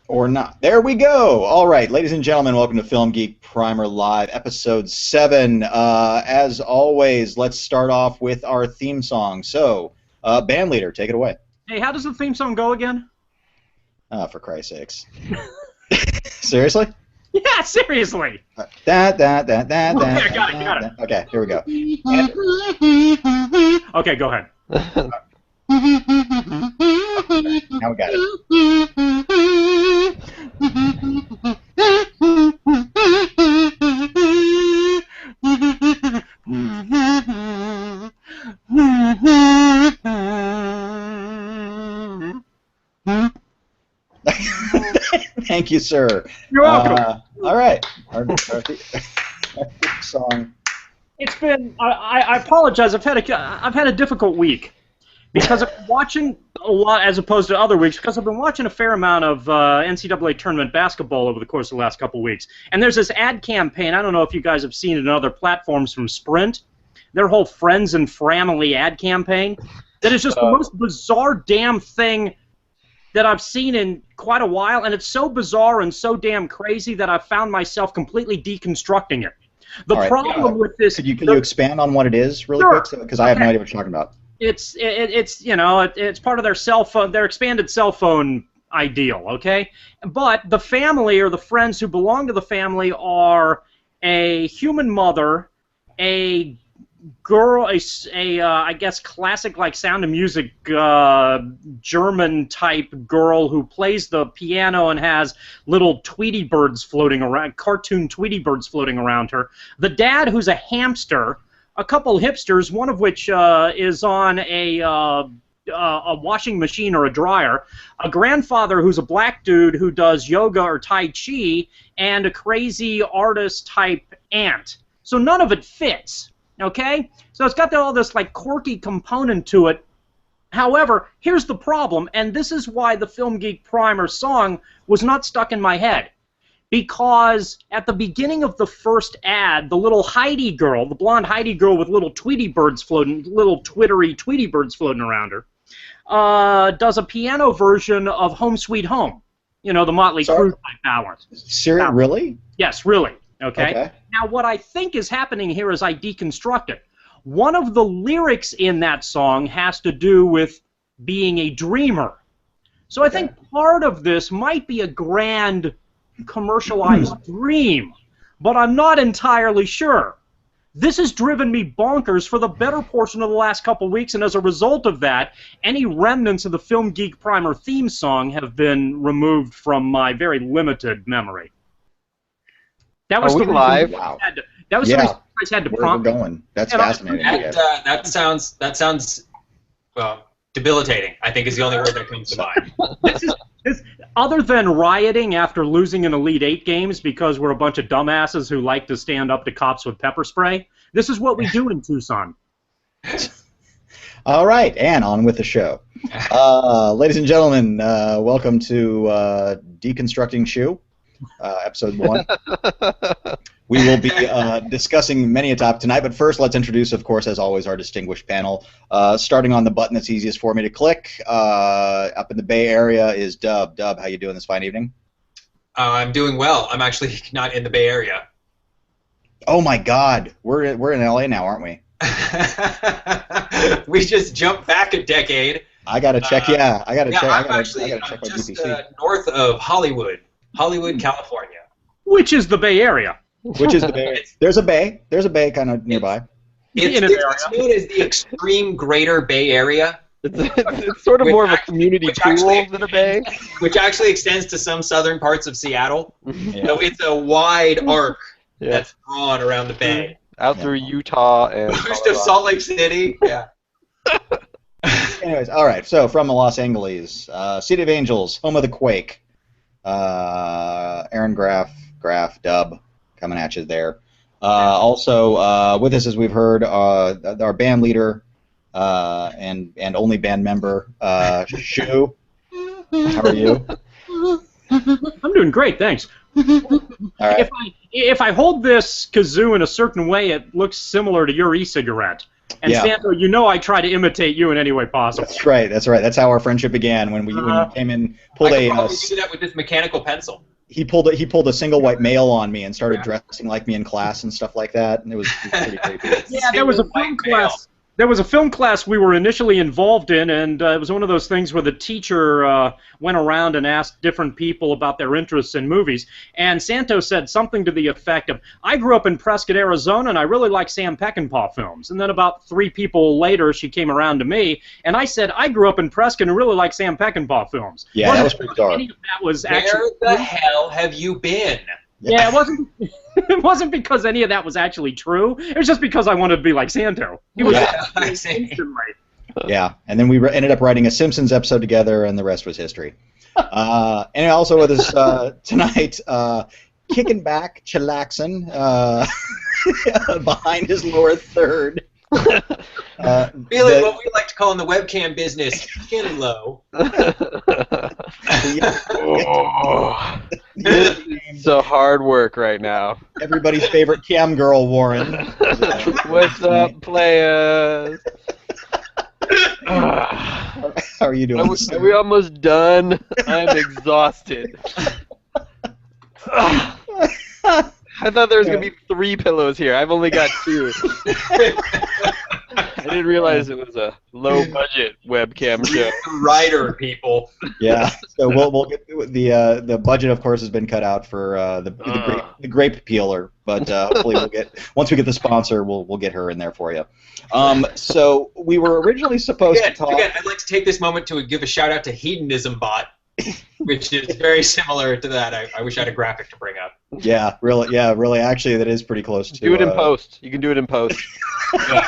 Or not. There we go. All right, ladies and gentlemen, welcome to Film Geek Primer Live, Episode 7. As always, let's start off with our theme song. So, band leader, take it away. Hey, how does the theme song go again? For Christ's sakes. Seriously? Yeah, seriously. Da, da, da, da, da, Okay, I got it. Okay, here we go. Okay, go ahead. Now we got it. Thank you, sir. You're welcome. All right. Our song. It's been. I apologize. I've had a difficult week because I've been watching a lot as opposed to other weeks because I've been watching a fair amount of NCAA tournament basketball over the course of the last couple of weeks. And there's this ad campaign. I don't know if you guys have seen it on other platforms from Sprint. Their whole Friends and Family ad campaign. That is just the most bizarre damn thing that I've seen in quite a while, and it's so bizarre and so damn crazy that I've found myself completely deconstructing it. The problem with this... Can you expand on what it is really quick? Because I have no idea what you're talking about. It's part of their cell phone, their expanded cell phone ideal, okay? But the family or the friends who belong to the family are a human mother, a girl, I guess classic like Sound of Music German type girl who plays the piano and has little Tweety birds floating around, cartoon Tweety birds floating around her. The dad who's a hamster, a couple hipsters, one of which is on a washing machine or a dryer, a grandfather who's a black dude who does yoga or Tai Chi, and a crazy artist type aunt. So none of it fits. Okay? So it's got all this like quirky component to it. However, here's the problem, and this is why the Film Geek Primer song was not stuck in my head. Because at the beginning of the first ad, the little Heidi girl, the blonde Heidi girl with little Tweety birds floating, little twittery Tweety birds floating around her, does a piano version of Home Sweet Home. You know, the Motley Crue type ballad. Seriously? Really? Yes, really. Okay? Now, what I think is happening here is I deconstruct it. One of the lyrics in that song has to do with being a dreamer. So I think part of this might be a grand commercialized dream, but I'm not entirely sure. This has driven me bonkers for the better portion of the last couple weeks, and as a result of that, any remnants of the Film Geek Primer theme song have been removed from my very limited memory. That was the live? Wow. That was the reason I had to prompt. Where we're going. That's fascinating. That sounds well, debilitating, I think is the only word that comes to mind. Other than rioting after losing in Elite 8 games because we're a bunch of dumbasses who like to stand up to cops with pepper spray, this is what we do in Tucson. All right, and on with the show. Ladies and gentlemen, welcome to Deconstructing Schu. Episode 1. We will be discussing many a topic tonight, but first let's introduce, of course, as always, our distinguished panel. Starting on the button that's easiest for me to click, up in the Bay Area is Dub. Dub, how you doing this fine evening? I'm doing well. I'm actually not in the Bay Area. Oh my God, we're in LA now, aren't we? We just jumped back a decade. I gotta check. I gotta check. I'm check my just GPC. North of Hollywood, California. Which is the Bay Area. Which is the Bay. There's a bay. There's a bay kind of nearby. It's known as the extreme Greater Bay Area. It's sort of more of a community pool than a bay. Which actually extends to some southern parts of Seattle. So it's a wide arc that's drawn around the bay. Out through Utah and most of Salt Lake City. Yeah. Anyways, all right. So from Los Angeles, City of Angels, home of the Quake. Aaron Graff, Dub, coming at you there. Also with us, as we've heard, our band leader and only band member, Schu. How are you? I'm doing great, thanks. All right. If I hold this kazoo in a certain way, it looks similar to your e-cigarette. And Santo, you know I try to imitate you in any way possible. That's right. That's right. That's how our friendship began when you came in, pulled I could probably do that with this mechanical pencil. He pulled a single white male on me and started dressing like me in class and stuff like that, and it was pretty creepy. Yeah, there was a film class. There was a film class we were initially involved in, and it was one of those things where the teacher went around and asked different people about their interests in movies. And Santo said something to the effect of, I grew up in Prescott, Arizona, and I really like Sam Peckinpah films. And then about 3 people later, she came around to me, and I said, I grew up in Prescott and really like Sam Peckinpah films. Yeah, that was pretty dark. Any of that was Where the hell have you been? Yeah, it wasn't because any of that was actually true. It was just because I wanted to be like Santo. He was instantly. Yeah, and then we ended up writing a Simpsons episode together, and the rest was history. And also with us tonight, kicking back, chillaxing behind his lower third. Feeling what we like to call in the webcam business, skin low. So hard work right now. Everybody's favorite cam girl, Warren. What's up, players? How are you doing? Are we almost done? I'm exhausted. I thought there was going to be 3 pillows here. I've only got 2. I didn't realize it was a low-budget webcam show. Writer people. Yeah, so we'll get the budget, of course, has been cut out for the grape peeler, but hopefully once we get the sponsor, we'll get her in there for you. So we were originally supposed to talk. Again, I'd like to take this moment to give a shout out to Hedonism Bot, which is very similar to that. I wish I had a graphic to bring up. Yeah, really. Actually, that is pretty close to. Do it in post. You can do it in post. Yeah.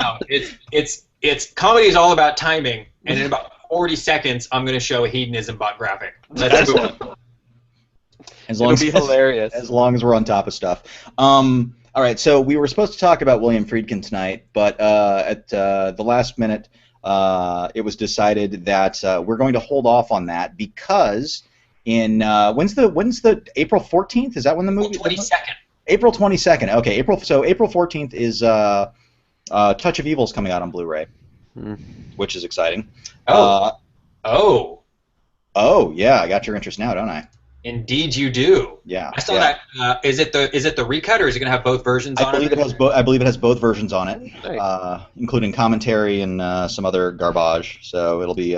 No, it's comedy is all about timing, and in about 40 seconds, I'm going to show a Hedonism Bot graphic. Let's move on. It'll be hilarious. As long as we're on top of stuff. All right, so we were supposed to talk about William Friedkin tonight, but at the last minute, it was decided that we're going to hold off on that because in when's the April 14th? Is that when the movie? 22nd. April 22nd. Okay, April 14th is Touch of Evil's coming out on Blu-ray, which is exciting. Oh, yeah, I got your interest now, don't I? Indeed, you do. Yeah. I saw that. Is it the recut, or is it going to have both versions on it? I believe it has both versions on it, Nice. including commentary and some other garbage. So it'll be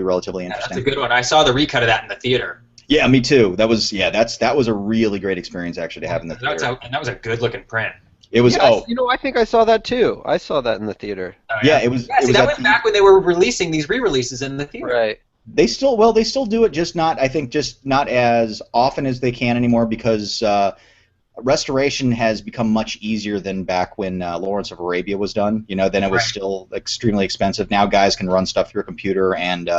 relatively interesting. That's a good one. I saw the recut of that in the theater. Yeah, me too. That was a really great experience actually to have in the theater. That was a good looking print. It was. Yeah, I think I saw that too. I saw that in the theater. Oh, yeah, it was. Yeah, see, that went back when they were releasing these re-releases in the theater. Right. They still do it, just not as often as they can anymore because restoration has become much easier than back when Lawrence of Arabia was done. Then it was still extremely expensive. Now guys can run stuff through a computer, and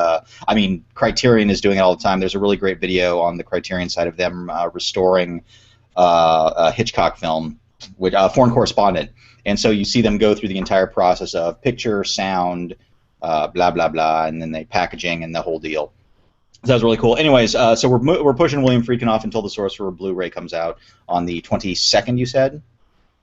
Criterion is doing it all the time. There's a really great video on the Criterion side of them restoring a Hitchcock film, with Foreign Correspondent, and so you see them go through the entire process of picture, sound, blah blah blah, and then the packaging and the whole deal. So that was really cool. Anyways, so we're pushing William Friedkin off until the Sorcerer Blu-ray comes out on the 22nd. You said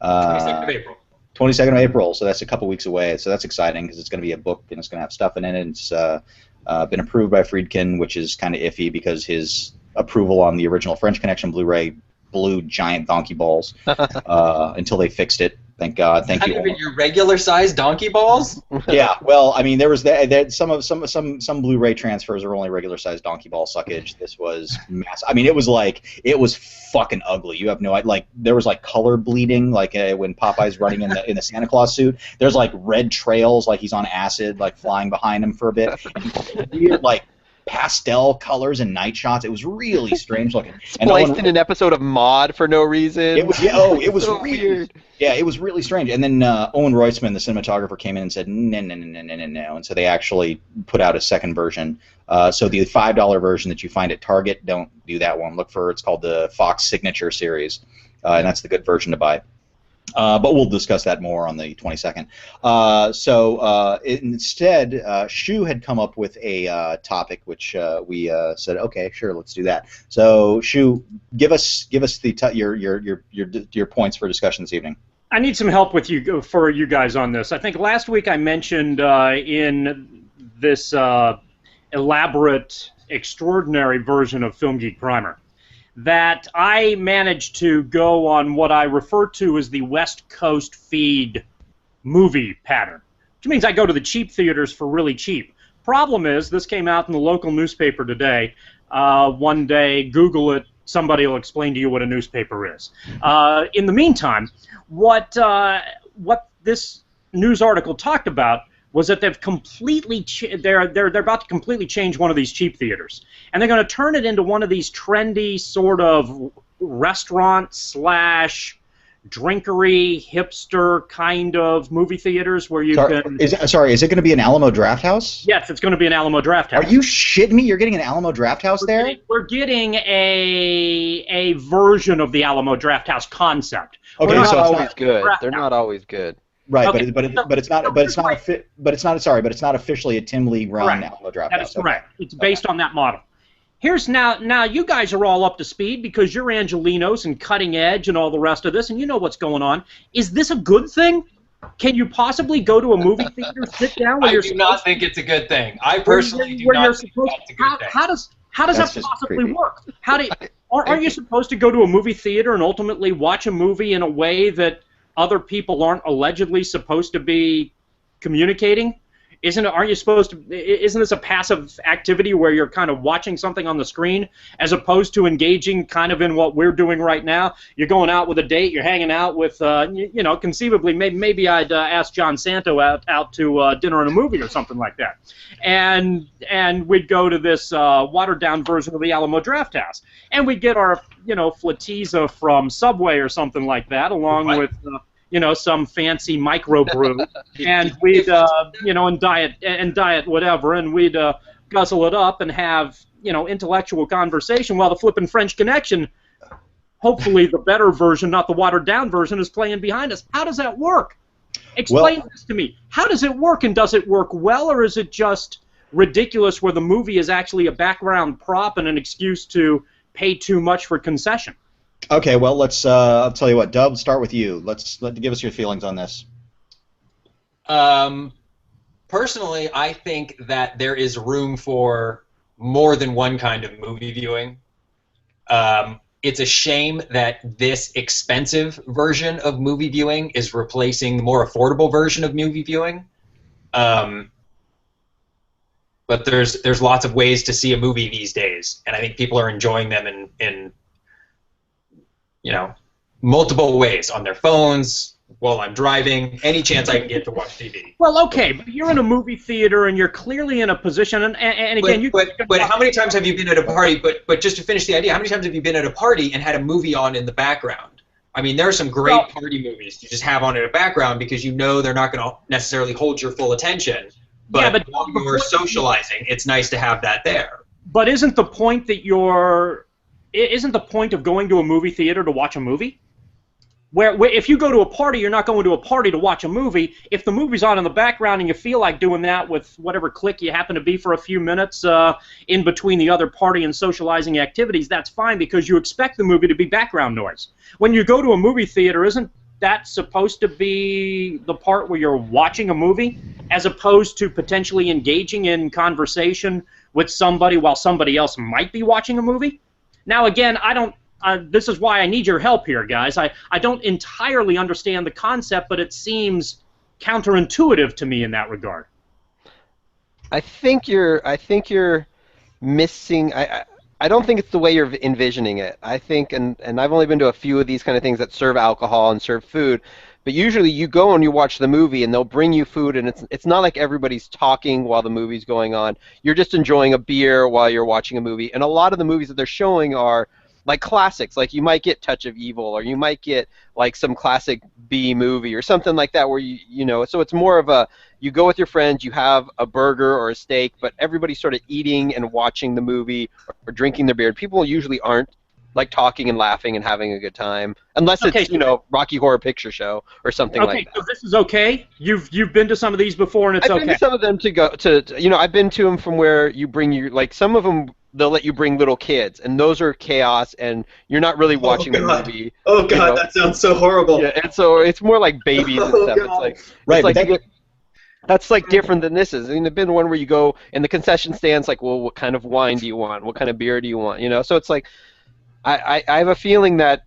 22nd of April. 22nd of April. So that's a couple weeks away. So that's exciting because it's going to be a book and it's going to have stuff in it. And it's been approved by Friedkin, which is kind of iffy because his approval on the original French Connection Blu-ray blew giant donkey balls until they fixed it. Thank God. Thank you. Not even your regular-sized donkey balls? Yeah. Well, I mean, there was some Blu-ray transfers are only regular-sized donkey ball suckage. This was massive. I mean, it was fucking ugly. You have no idea. Like there was like color bleeding, like when Popeye's running in the Santa Claus suit. There's like red trails, like he's on acid, like flying behind him for a bit. And weird, like pastel colors and night shots. It was really strange looking. Spliced in an episode of Maude for no reason. It was it was so really weird. Yeah, it was really strange. And then Owen Roitzman, the cinematographer, came in and said no, and so they actually put out a second version. So the $5 version that you find at Target, don't do that one. Look for it's called the Fox Signature Series, and that's the good version to buy. But we'll discuss that more on the 22nd. Instead, Schu had come up with a topic, which we said, okay, sure, let's do that. So, Schu, give us your points for discussion this evening. I need some help with you for you guys on this. I think last week I mentioned in this elaborate, extraordinary version of Film Geek Primer that I managed to go on what I refer to as the West Coast feed movie pattern, which means I go to the cheap theaters for really cheap. Problem is, this came out in the local newspaper today. One day, Google it. Somebody will explain to you what a newspaper is. In the meantime, what this news article talked about was that they've completely they're about to completely change one of these cheap theaters, and they're going to turn it into one of these trendy sort of restaurant slash drinkery hipster kind of movie theaters where you can. Is it going to be an Alamo Drafthouse? Yes, it's going to be an Alamo Drafthouse. Are you shitting me? You're getting an Alamo Drafthouse there? We're getting a version of the Alamo Drafthouse concept. Okay, They're so not it's always good. They're not always good. Right, Okay, but it's not officially a Tim Lee run Alamo Drafthouse. That is correct. It's based on that model. Here's now you guys are all up to speed because you're Angelinos and Cutting Edge and all the rest of this, and you know what's going on. Is this a good thing? Can you possibly go to a movie theater, sit down where I do not think it's a good thing. I personally do not think that's a good thing. How does that possibly creepy. work? Aren't you supposed to go to a movie theater and ultimately watch a movie in a way that other people aren't allegedly supposed to be communicating? Isn't this a passive activity where you're kind of watching something on the screen as opposed to engaging kind of in what we're doing right now? You're going out with a date, you're hanging out with, conceivably, maybe I'd ask John Santo out to dinner and a movie or something like that. And we'd go to this watered-down version of the Alamo Drafthouse. And we'd get our, Flatiza from Subway or something like that, along with... some fancy microbrew, and we'd, and diet whatever, and we'd guzzle it up and have, intellectual conversation while the flippin' French Connection, hopefully the better version, not the watered-down version, is playing behind us. How does that work? Explain this to me. How does it work, and does it work well, or is it just ridiculous where the movie is actually a background prop and an excuse to pay too much for concession? Okay, well, let's. I'll tell you what, Dub. Start with you. Give us your feelings on this. Personally, I think that there is room for more than one kind of movie viewing. It's a shame that this expensive version of movie viewing is replacing the more affordable version of movie viewing. But there's lots of ways to see a movie these days, and I think people are enjoying them in multiple ways, on their phones, while I'm driving, any chance I can get to watch TV. Well, okay, but you're in a movie theater and you're clearly in a position, and again, But how many times have you been at a party, but just to finish the idea, how many times have you been at a party and had a movie on in the background? I mean, there are some great party movies you just have on in the background because they're not going to necessarily hold your full attention, but while you're socializing, it's nice to have that there. But isn't the point of going to a movie theater to watch a movie? Where if you go to a party, you're not going to a party to watch a movie. If the movie's on in the background and you feel like doing that with whatever clique you happen to be for a few minutes in between the other party and socializing activities, that's fine because you expect the movie to be background noise. When you go to a movie theater, isn't that supposed to be the part where you're watching a movie as opposed to potentially engaging in conversation with somebody while somebody else might be watching a movie? Now, again, this is why I need your help here, guys. I don't entirely understand the concept, but it seems counterintuitive to me in that regard. I think you're missing. I don't think it's the way you're envisioning it. I think, and I've only been to a few of these kind of things that serve alcohol and serve food, but usually you go and you watch the movie and they'll bring you food, and it's not like everybody's talking while the movie's going on. You're just enjoying a beer while you're watching a movie, and a lot of the movies that they're showing are like classics. Like you might get Touch of Evil, or you might get like some classic B movie or something like that, where so it's more of you go with your friends, you have a burger or a steak, but everybody's sort of eating and watching the movie or drinking their beer. People usually aren't like talking and laughing and having a good time, unless it's Rocky Horror Picture Show or something like that. Okay, so this is okay. You've been to some of these before, and it's okay. I've been to some of them to go to. I've been to them from where you bring some of them they'll let you bring little kids, and those are chaos, and you're not really watching the movie. Oh God, that sounds so horrible. Yeah, and so it's more like babies and stuff. God. It's like that's like different than this is. I mean, there's been one where you go and the concession stands like, well, what kind of wine do you want? What kind of beer do you want? So it's like, I have a feeling that,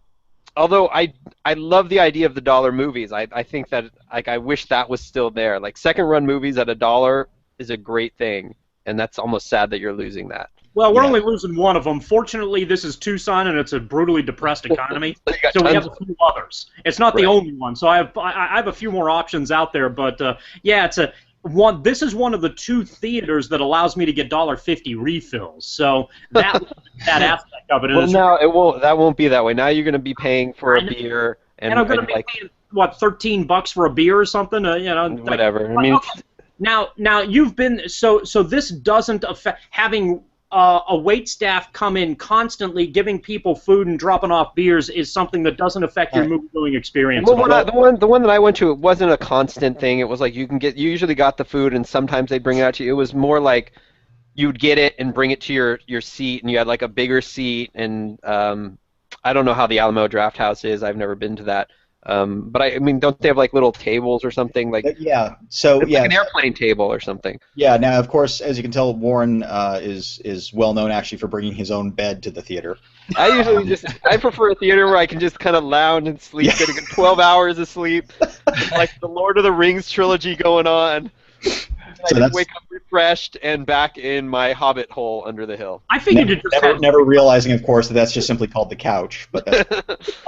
although I love the idea of the dollar movies, I think that I wish that was still there. Like second run movies at $1 is a great thing, and that's almost sad that you're losing that. Well, we're only losing one of them. Fortunately, this is Tucson, and it's a brutally depressed economy, so we have a few others. It's not the only one, so I have a few more options out there. But it's one. This is one of the 2 theaters that allows me to get $1.50 refills. So that aspect of it. Well, now that won't be that way. Now you're going to be paying for a beer, and I'm going to be paying what, $13 for a beer or something. Whatever. I mean. Okay. Now you've been so this doesn't affect having a wait staff come in constantly giving people food and dropping off beers is something that doesn't affect your movie going experience. Well, the one that I went to, it wasn't a constant thing. It was like you usually got the food, and sometimes they'd bring it out to you. It was more like you'd get it and bring it to your seat, and you had like a bigger seat. And I don't know how the Alamo Draft House is. I've never been to that. But I mean, don't they have like little tables or something like? Yeah. So like an airplane table or something. Yeah. Now, of course, as you can tell, Warren is well known actually for bringing his own bed to the theater. I usually I prefer a theater where I can just kind of lounge and sleep, get a good 12 hours of sleep, like the Lord of the Rings trilogy going on. So I just wake up refreshed and back in my hobbit hole under the hill. I figured you just never realizing, of course, that that's just simply called the couch. But that's,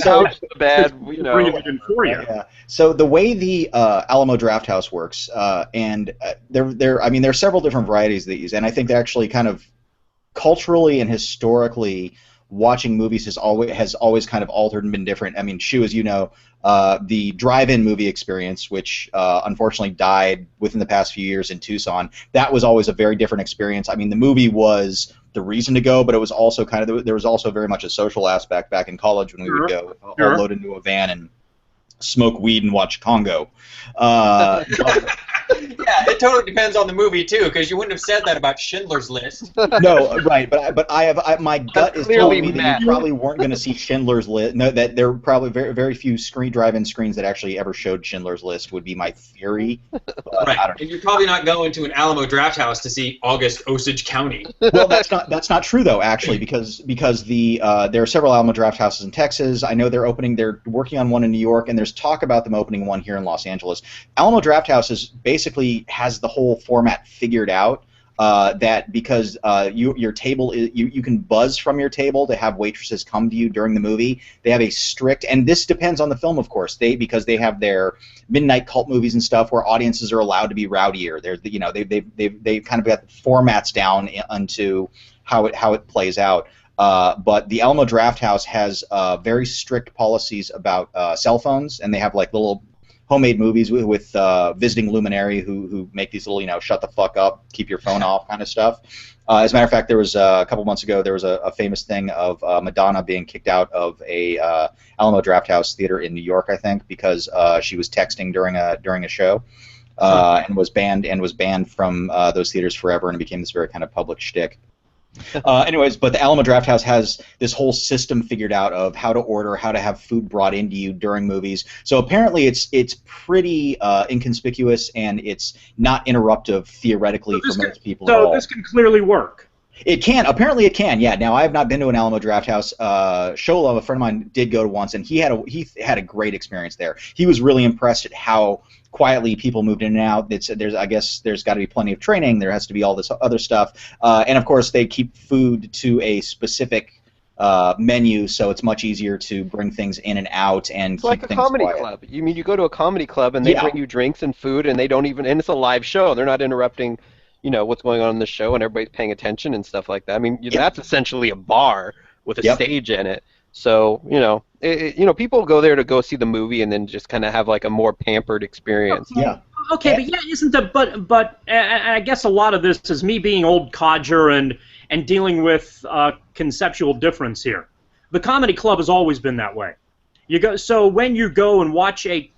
couch, the bed, bringing it in for you. Yeah. So the way the Alamo Draft House works, and there are several different varieties of these, and I think that actually kind of culturally and historically, watching movies has always kind of altered and been different. I mean, Schu, as you know, the drive-in movie experience, which unfortunately died within the past few years in Tucson, that was always a very different experience. I mean, the movie was the reason to go, but it was also there was also very much a social aspect back in college when we would go all load into a van and smoke weed and watch Congo. Yeah, it totally depends on the movie too, because you wouldn't have said that about Schindler's List. No, right, but my gut is telling me that you probably weren't going to see Schindler's List. No, that there were probably very very few drive-in screens that actually ever showed Schindler's List would be my theory. Right, and you're probably not going to an Alamo Draft House to see August Osage County. Well, that's not true though, actually, because there are several Alamo Draft Houses in Texas. I know they're working on one in New York, and there's talk about them opening one here in Los Angeles. Alamo Draft House basically has the whole format figured out. That because your table is you can buzz from your table to have waitresses come to you during the movie. They have a strict, and this depends on the film, of course. Because they have their midnight cult movies and stuff where audiences are allowed to be rowdier. They've kind of got the formats down onto how it plays out. But the Alamo Draft House has very strict policies about cell phones, and they have like little homemade movies with visiting luminary who make these little, shut the fuck up, keep your phone off kind of stuff. As a matter of fact, there was a couple months ago, there was a famous thing of Madonna being kicked out of a Alamo Draft House theater in New York, I think, because she was texting during a show, and was banned from those theaters forever, and it became this very kind of public shtick. Anyways, but the Alamo Draft House has this whole system figured out of how to order, how to have food brought into you during movies. So apparently it's pretty inconspicuous, and it's not interruptive theoretically for most people at all. So this can clearly work. It can. Apparently it can, yeah. Now, I have not been to an Alamo Draft House. Shola, a friend of mine, did go to once, and he had a great experience there. He was really impressed at how quietly people moved in and out. I guess there's got to be plenty of training. There has to be all this other stuff. And, of course, they keep food to a specific menu, so it's much easier to bring things in and out and it's keep like a things comedy quiet. club. You mean you go to a comedy club and they bring you drinks and food, and and it's a live show. They're not interrupting what's going on in the show, and everybody's paying attention and stuff like that. I mean, that's essentially a bar with a stage in it. So, people go there to go see the movie and then just kind of have like a more pampered experience. Yeah. Okay, but isn't the but I guess a lot of this is me being old codger, and and dealing with conceptual difference here. The comedy club has always been that way. So when you go and watch a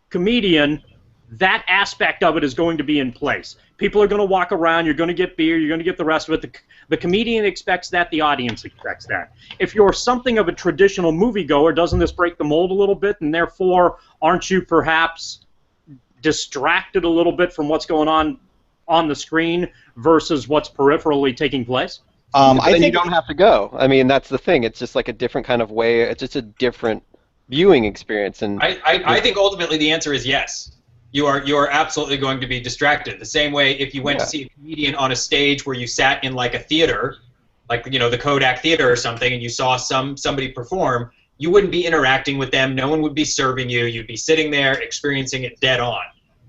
comedian, that aspect of it is going to be in place. People are going to walk around, you're going to get beer, you're going to get the rest of it. The comedian expects that, the audience expects that. If you're something of a traditional moviegoer, doesn't this break the mold a little bit, and therefore aren't you perhaps distracted a little bit from what's going on the screen versus what's peripherally taking place? I think you don't have to go. I mean, that's the thing. It's just like a different kind of way. It's just a different viewing experience. And I think ultimately the answer is yes. You are absolutely going to be distracted. The same way if you went to see a comedian on a stage where you sat in like a theater, like the Kodak Theater or something, and you saw somebody perform, you wouldn't be interacting with them. No one would be serving you. You'd be sitting there experiencing it dead on.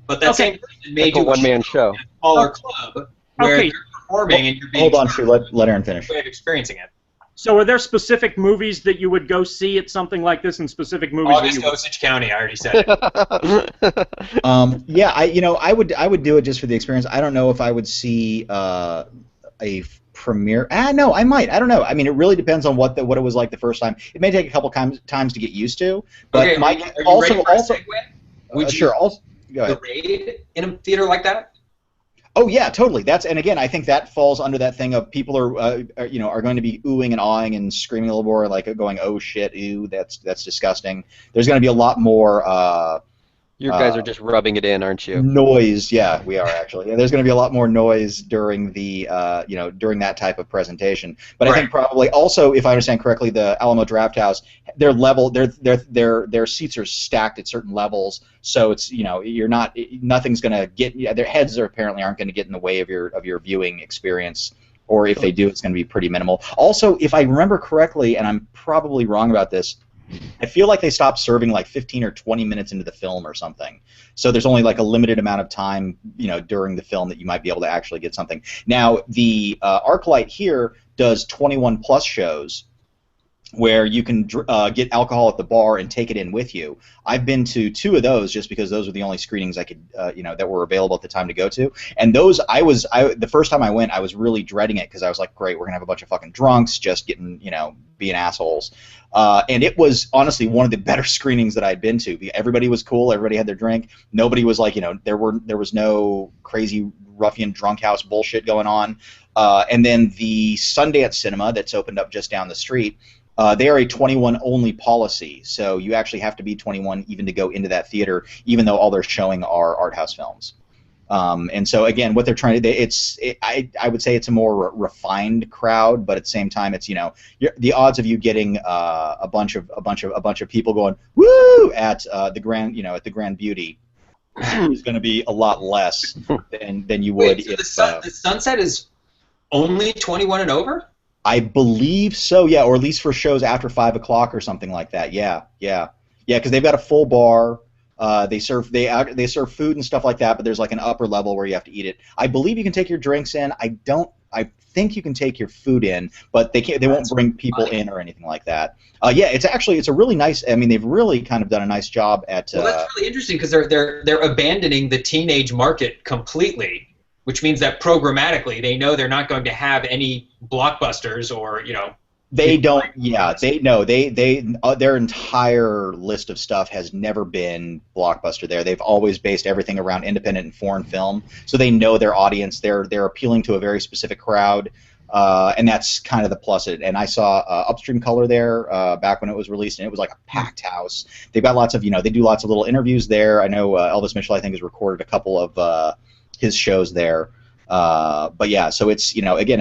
But that same person made you a one-man show. In a smaller club where they're performing and you're being hold on, Schu. Let Aaron finish. way of experiencing it. So are there specific movies that you would go see at something like this, and specific movies August Osage County, I already said it. Yeah, I would do it just for the experience. I don't know if I would see a premiere. No, I might. I don't know. I mean, it really depends on what it was like the first time. It may take a couple times to get used to. But Okay, are you ready for a segue? Would you sure. Also, go ahead. the raid in a theater like that? Oh yeah, totally. And again, I think that falls under that thing of people are going to be oohing and awing and screaming a little more, like going, oh shit, ew, that's disgusting. There's going to be a lot more. You guys are just rubbing it in, aren't you? Noise, yeah, we are actually. Yeah, there's going to be a lot more noise during the during that type of presentation. But I think probably also, if I understand correctly, the Alamo Drafthouse, their seats are stacked at certain levels, so it's nothing's going to get their heads apparently aren't going to get in the way of your viewing experience. Or if they do, it's going to be pretty minimal. Also, if I remember correctly, and I'm probably wrong about this, I feel like they stopped serving like 15 or 20 minutes into the film or something. So there's only like a limited amount of time, during the film that you might be able to actually get something. Now, the ArcLight here does 21 plus shows where you can get alcohol at the bar and take it in with you. I've been to 2 of those just because those were the only screenings I could, that were available at the time to go to. And those, the first time I went, I was really dreading it because I was like, great, we're gonna have a bunch of fucking drunks just getting, being assholes. And it was honestly one of the better screenings that I'd been to. Everybody was cool. Everybody had their drink. Nobody was like, there was no crazy ruffian drunk house bullshit going on. And then the Sundance Cinema that's opened up just down the street. They are a 21 only policy, so you actually have to be 21 even to go into that theater, even though all they're showing are art house films. And so again, what they're trying to I would say it's a more refined crowd, but at the same time, it's the odds of you getting a bunch of people going woo at the Grand Beauty is going to be a lot less than you would. Wait, so the Sunset is only 21 and over? I believe so, yeah, or at least for shows after 5 o'clock or something like that. Yeah, because they've got a full bar. They serve food and stuff like that, but there's like an upper level where you have to eat it. I believe you can take your drinks in. I think you can take your food in, but they won't bring people in or anything like that. Yeah, it's a really nice. I mean, they've really kind of done a nice job at. Well, that's really interesting because they're abandoning the teenage market completely. Which means that programmatically, they know they're not going to have any blockbusters or They don't. Yeah, their entire list of stuff has never been blockbuster. They've always based everything around independent and foreign film. So they know their audience. They're appealing to a very specific crowd, and that's kind of the plus. And I saw Upstream Color there back when it was released, and it was like a packed house. They've got lots of they do lots of little interviews there. I know Elvis Mitchell I think has recorded a couple of his shows there, but yeah. So it's again,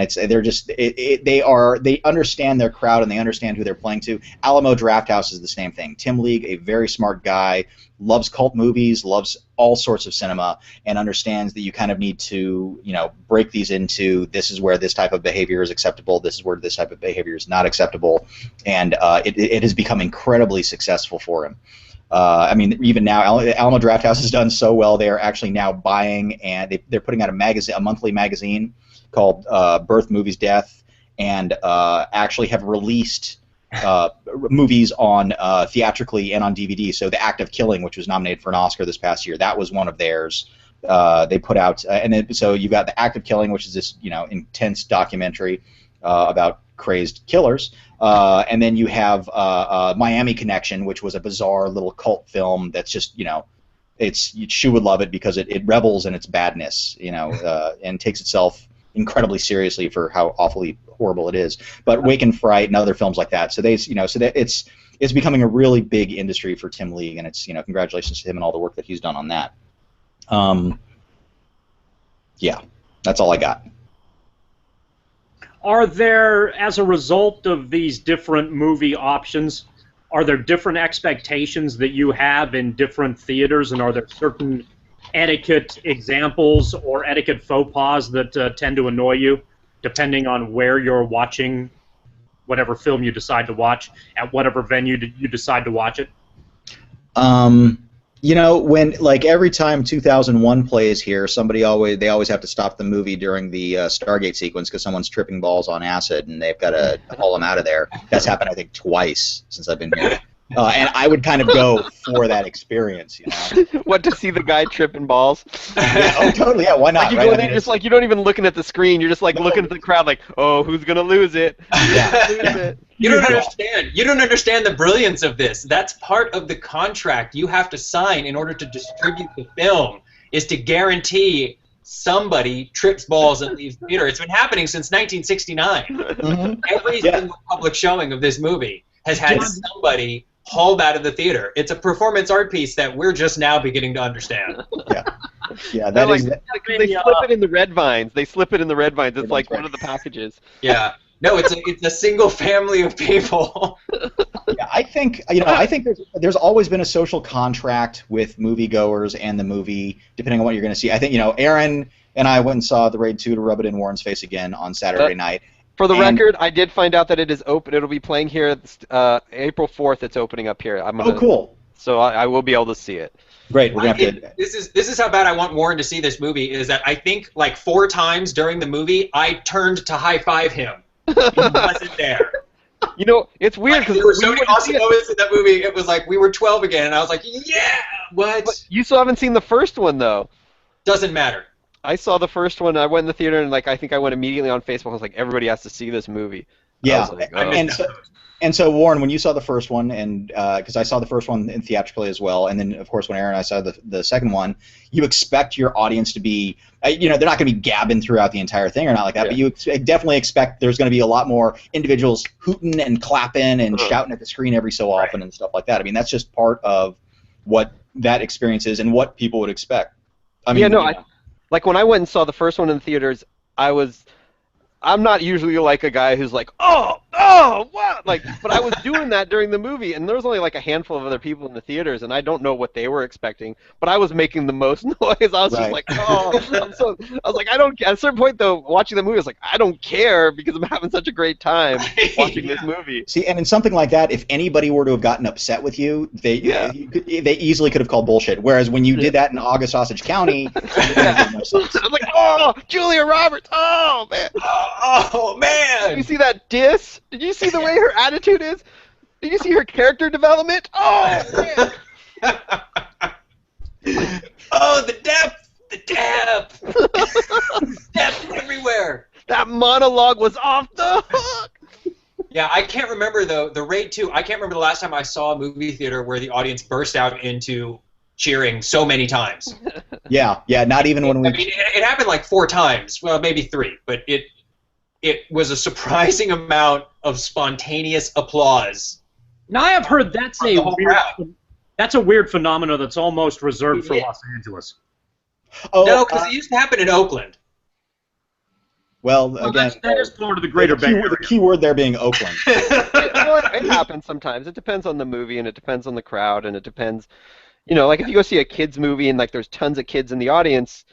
they understand their crowd and they understand who they're playing to. Alamo Drafthouse is the same thing. Tim League, a very smart guy, loves cult movies, loves all sorts of cinema, and understands that you kind of need to break these into this is where this type of behavior is acceptable, this is where this type of behavior is not acceptable, and it has become incredibly successful for him. I mean, even now, Alamo Drafthouse has done so well. They are actually now buying, and they're putting out a monthly magazine called Birth, Movies, Death, and actually have released movies on theatrically and on DVD. So The Act of Killing, which was nominated for an Oscar this past year, that was one of theirs. They put out, and then so you've got The Act of Killing, which is this intense documentary. about crazed killers. And then you have Miami Connection, which was a bizarre little cult film that's just, Schu would love it because it revels in its badness, and takes itself incredibly seriously for how awfully horrible it is. But Wake and Fright and other films like that, so that it's becoming a really big industry for Tim League, and it's congratulations to him and all the work that he's done on that. Yeah, that's all I got. Are there, as a result of these different movie options, are there different expectations that you have in different theaters, and are there certain etiquette examples or etiquette faux pas that tend to annoy you, depending on where you're watching whatever film you decide to watch, at whatever venue you decide to watch it? When every time 2001 plays here, they always have to stop the movie during the Stargate sequence because someone's tripping balls on acid and they've got to haul them out of there. That's happened, I think, twice since I've been here. And I would kind of go for that experience, What, to see the guy tripping balls? Yeah, oh, totally. Yeah, why not? Like you go in there, just like you don't even looking at the screen. You're just like looking at the crowd, like, oh, who's gonna lose it? Yeah. Lose it. You don't understand. You don't understand the brilliance of this. That's part of the contract you have to sign in order to distribute the film, is to guarantee somebody trips balls and leaves the theater. It's been happening since 1969. Mm-hmm. Every single public showing of this movie has had somebody hauled out of the theater. It's a performance art piece that we're just now beginning to understand. Yeah, They slip it in the red vines. They slip it in the red vines. It's like one of the packages. Yeah. No, it's a single family of people. Yeah, I think there's always been a social contract with moviegoers and the movie, depending on what you're going to see. I think Aaron and I went and saw The Raid 2 to rub it in Warren's face again on Saturday night. For the record, I did find out that it is open. It'll be playing here April 4th. It's opening up here. Oh, cool. So I will be able to see it. Great. We're gonna have to. This is how bad I want Warren to see this movie. Is that I think like 4 times during the movie I turned to high five him. He wasn't there. It's weird because there were so many awesome moments in that movie. It was like we were 12 again, and I was like, yeah. What? But you still haven't seen the first one though. Doesn't matter. I saw the first one. I went in the theater and I think I went immediately on Facebook. I was like, everybody has to see this movie. Yeah, like, and so Warren, when you saw the first one, and because I saw the first one in theatrically as well, and then of course when Aaron and I saw the second one, you expect your audience to be, they're not going to be gabbing throughout the entire thing or not like that, but you definitely expect there's going to be a lot more individuals hooting and clapping and shouting at the screen every so often and stuff like that. I mean, that's just part of what that experience is and what people would expect. I mean, like when I went and saw the first one in the theaters, I'm not usually like a guy who's like, oh, what? But I was doing that during the movie, and there was only like a handful of other people in the theaters, and I don't know what they were expecting, but I was making the most noise. I was just like, oh, I was like, I don't. At a certain point, though, watching the movie, I was like, I don't care because I'm having such a great time watching this movie. See, and in something like that, if anybody were to have gotten upset with you, they easily could have called bullshit. Whereas when you did that in August Osage County, I was like, oh, Julia Roberts, oh man. Oh man! Did you see that diss? Did you see the way her attitude is? Did you see her character development? Oh man! Oh, the depth everywhere. That monologue was off the hook. Yeah, I can't remember though. The Raid 2. I can't remember the last time I saw a movie theater where the audience burst out into cheering so many times. Yeah, not even when we. I mean, it happened like 4 times. Well, maybe 3, but it was a surprising amount of spontaneous applause. Now I have heard that's a weird phenomenon that's almost reserved for Los Angeles. Oh, no, because it used to happen in Oakland. Well, again, that is part of the greater Bay Area. The key word there being Oakland. It happens sometimes. It depends on the movie, and it depends on the crowd, and it depends. Like if you go see a kids movie and like there's tons of kids in the audience,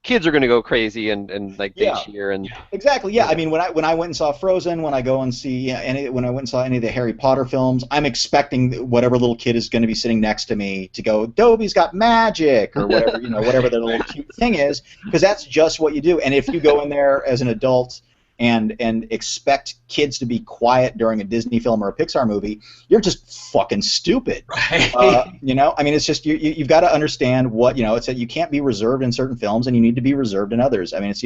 kids are going to go crazy and like they cheer and exactly. Yeah, I mean when I went and saw Frozen, when I go and see when I went and saw any of the Harry Potter films, I'm expecting whatever little kid is going to be sitting next to me to go, Dobby's got magic or whatever, whatever the little cute thing is, because that's just what you do. And if you go in there as an adult and expect kids to be quiet during a Disney film or a Pixar movie, you're just fucking stupid. Right. I mean, it's just you've got to understand what it's that you can't be reserved in certain films and you need to be reserved in others. I mean, it's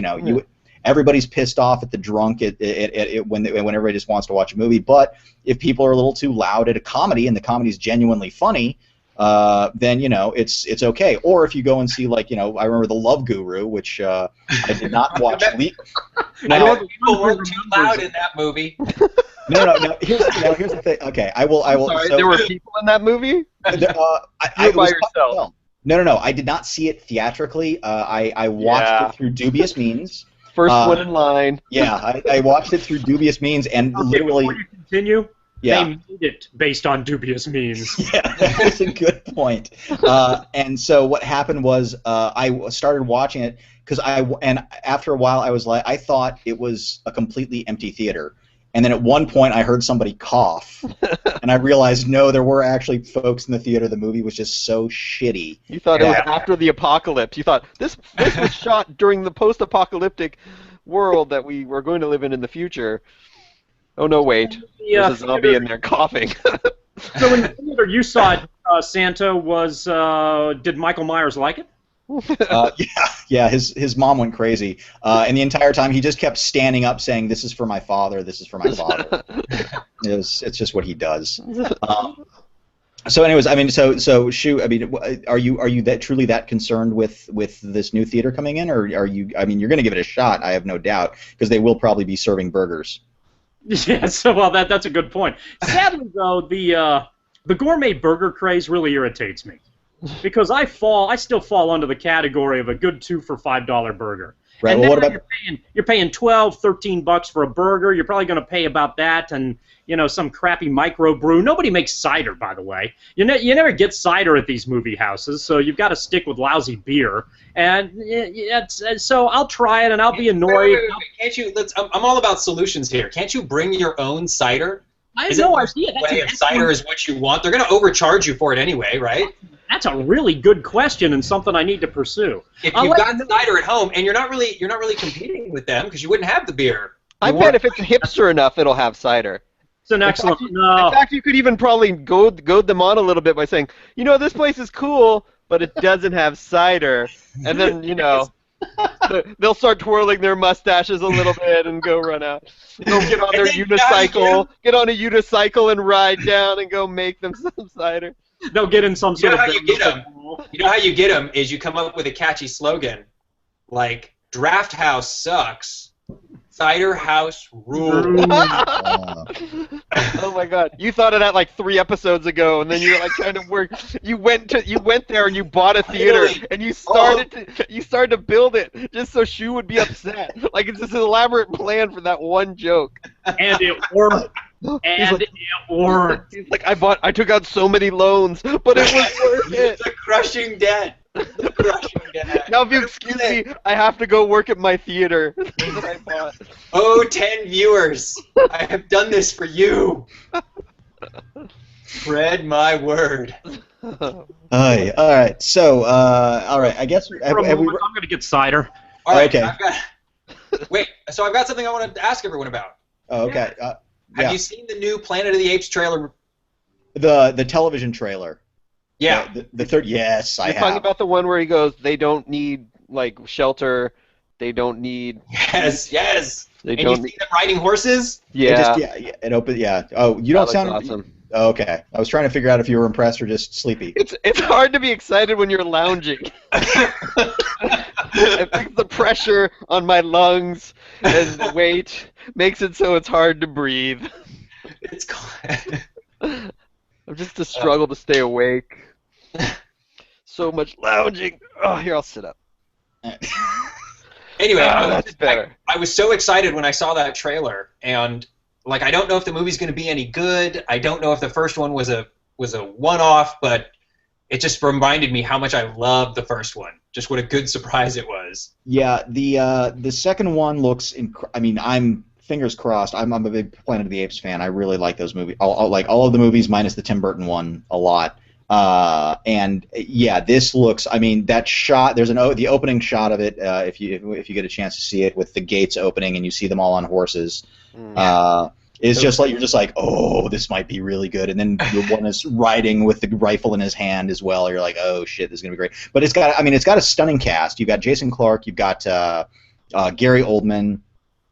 everybody's pissed off at the drunk when everybody just wants to watch a movie. But if people are a little too loud at a comedy and the comedy's genuinely funny, then it's okay. Or if you go and see I remember The Love Guru, which I did not watch. Now, people weren't too loud in that movie. No. Here's the thing. Okay, I will. Sorry, so, there were people in that movie? I by yourself. No. I did not see it theatrically. I watched it through dubious means. First one in line. Yeah, I watched it through dubious means, and literally. Before you continue. Yeah. They made it based on dubious means. Yeah, that's a good point. And so what happened was I started watching it and after a while I thought it was a completely empty theater. And then at one point I heard somebody cough, and I realized no, there were actually folks in the theater. The movie was just so shitty. You thought it was after the apocalypse. You thought this was shot during the post-apocalyptic world that we were going to live in the future. Oh no, wait. There's a zombie in there coughing. So in the theater you saw it, Santa, did Michael Myers like it? Yeah. His mom went crazy, and the entire time he just kept standing up saying, "This is for my father. This is for my father." It's just what he does. So, anyways, I mean, so Schu, I mean, are you truly that concerned with this new theater coming in, or are you? I mean, you're going to give it a shot, I have no doubt, because they will probably be serving burgers. Yeah, so that's a good point. Sadly, though, the gourmet burger craze really irritates me, because I still fall under the category of a good 2 for $5 burger. Right. And well, what now about you're paying $12, $13 for a burger. You're probably going to pay about that, and some crappy microbrew. Nobody makes cider, by the way. You never get cider at these movie houses, so you've got to stick with lousy beer. And so I'll try it, and I'll be annoyed. Wait. Can't you? I'm all about solutions here. Can't you bring your own cider? I have no idea. If cider is what you want, they're going to overcharge you for it anyway, right? That's a really good question and something I need to pursue. If you've got cider at home and you're not really competing with them because you wouldn't have the beer. I bet if it's hipster enough, it'll have cider. It's an excellent. In fact, you could even probably goad them on a little bit by saying, this place is cool, but it doesn't have cider, and then they'll start twirling their mustaches a little bit and go run out. They'll get on their unicycle and ride down and go make them some cider. They'll get in some sort of. You know how you get them is you come up with a catchy slogan, like "Draft House sucks, Cider House rules." Oh my God! You thought of that like 3 episodes ago, and then you were like trying to work. You went there and you bought a theater, and you started to build it just so Schu would be upset. Like it's this elaborate plan for that one joke. And it worked. It worked. He's like, I took out so many loans, but it was worth it. The crushing debt. Now, if you excuse me, I have to go work at my theater that I bought. Oh, 10 viewers, I have done this for you. Spread my word. All right. So, all right. I guess I'm going to get cider. All right. Okay. So I've got something I want to ask everyone about. Oh, okay. Have you seen the new Planet of the Apes trailer? The television trailer. Yeah. The third. Yes, I have. You're talking about the one where he goes, they don't need like shelter. They don't need. Yes. They and don't you see them riding horses? Yeah. It opened. Yeah. Oh, you don't sound awesome. Oh, okay. I was trying to figure out if you were impressed or just sleepy. It's hard to be excited when you're lounging. I think the pressure on my lungs and the weight makes it so it's hard to breathe. It's I'm just a struggle to stay awake. So much lounging. Oh, here, I'll sit up. Anyway, that's better. I was so excited when I saw that trailer, and like I don't know if the movie's going to be any good. I don't know if the first one was a one-off, but it just reminded me how much I loved the first one. Just what a good surprise it was. Yeah, the second one looks. I mean, I'm fingers crossed. I'm a big Planet of the Apes fan. I really like those movies. Like all of the movies minus the Tim Burton one a lot. And yeah, this looks. I mean, that shot. There's the opening shot of it. If you get a chance to see it with the gates opening and you see them all on horses. It's just like you're just like, oh, this might be really good, and then the one is riding with the rifle in his hand as well. You're like, oh shit, this is gonna be great. But it's got a stunning cast. You've got Jason Clarke, you've got Gary Oldman,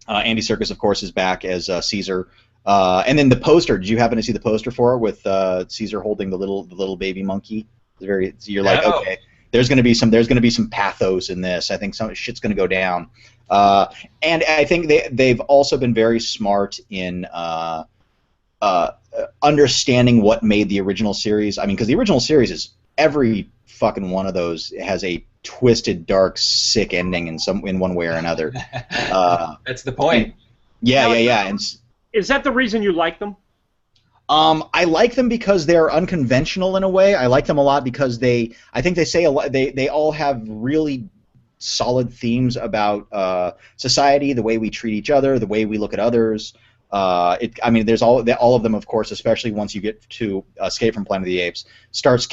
Andy Serkis, of course, is back as Caesar. And then the poster. Did you happen to see the poster for it with Caesar holding the little baby monkey? You're like, No. okay, there's gonna be some pathos in this. I think some shit's gonna go down. And I think they've also been very smart in understanding what made the original series. I mean, because the original series is every fucking one of those has a twisted, dark, sick ending in one way or another. That's the point. Yeah. And Is that the reason you like them? I like them because they're unconventional in a way. I like them a lot because I think they say a lot. They all have really solid themes about society, the way we treat each other, the way we look at others. I mean, there's all of them, of course, especially once you get to Escape from Planet of the Apes, starts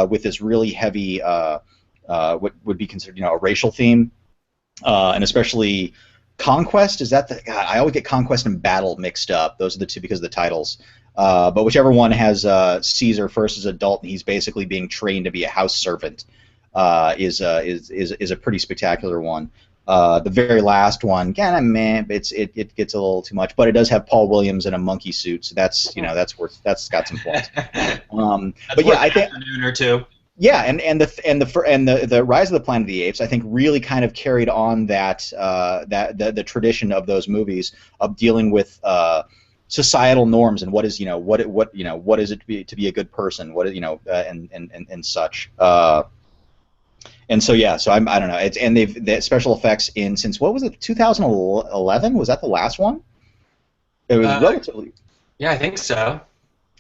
with this really heavy, what would be considered, a racial theme, and especially Conquest. Is that God, I always get Conquest and Battle mixed up. Those are the two because of the titles. But whichever one has Caesar first as adult, and he's basically being trained to be a house servant, is a pretty spectacular one. The very last one, kind of meh. It gets a little too much, but it does have Paul Williams in a monkey suit, so that's got some flaws. But yeah, I think afternoon or two. Yeah, and the Rise of the Planet of the Apes, I think, really kind of carried on the tradition of those movies of dealing with societal norms and what is it to be a good person, and such. And so yeah, so I don't know. The special effects since what was it, 2011? Was that the last one? It was relatively. Yeah, I think so.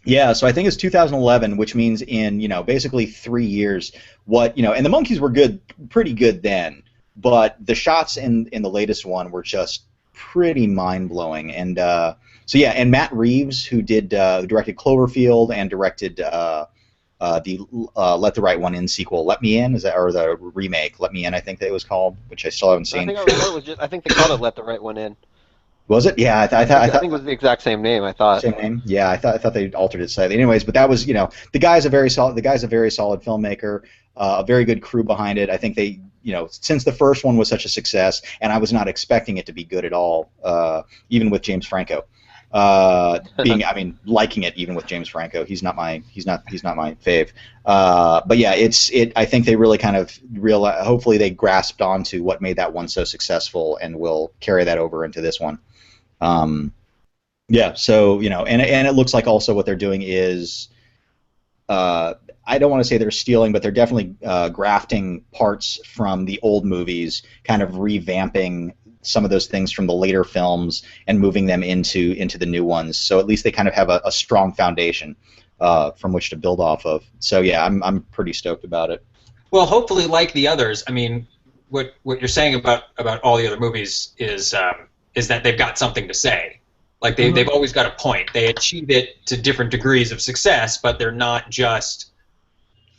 Yeah, so I think it's 2011, which means in basically 3 years, and the monkeys were pretty good then, but the shots in the latest one were just pretty mind blowing. And so yeah, and Matt Reeves, who directed Cloverfield and directed the Let the Right One In sequel, Let Me In, or the remake Let Me In, I think that it was called, which I still haven't seen. I think they called it Let the Right One In. Was it? Yeah, I think it was the exact same name. I thought. Same name. Yeah, I thought they altered it slightly. Anyways, but that was the guy's a very solid filmmaker, a very good crew behind it. I think they since the first one was such a success, and I was not expecting it to be good at all, even with James Franco. Liking it even with James Franco. He's not my fave. But yeah, I think they really kind of hopefully they grasped onto what made that one so successful and will carry that over into this one. Yeah, so and it looks like also what they're doing is I don't want to say they're stealing, but they're definitely grafting parts from the old movies, kind of revamping some of those things from the later films and moving them into the new ones. So at least they kind of have a strong foundation from which to build off of. So yeah, I'm pretty stoked about it. Well, hopefully, like the others, I mean, what you're saying about all the other movies is that they've got something to say. Like they've always got a point. They achieve it to different degrees of success, but they're not just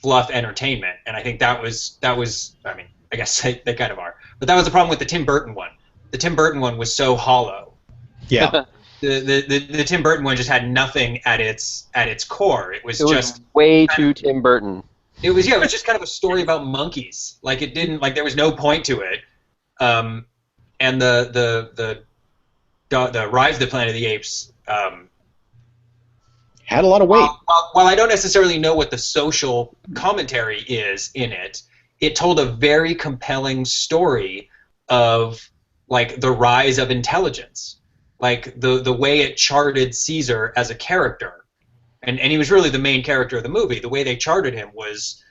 fluff entertainment. And I think that was. I mean, I guess they kind of are. But that was the problem with the Tim Burton one. The Tim Burton one was so hollow. Yeah. The Tim Burton one just had nothing at its core. It was just way too Tim Burton. It was just kind of a story about monkeys. Like there was no point to it. And the Rise of the Planet of the Apes had a lot of weight. While I don't necessarily know what the social commentary is in it, it told a very compelling story of like the rise of intelligence, like the way it charted Caesar as a character, and he was really the main character of the movie. The way they charted him was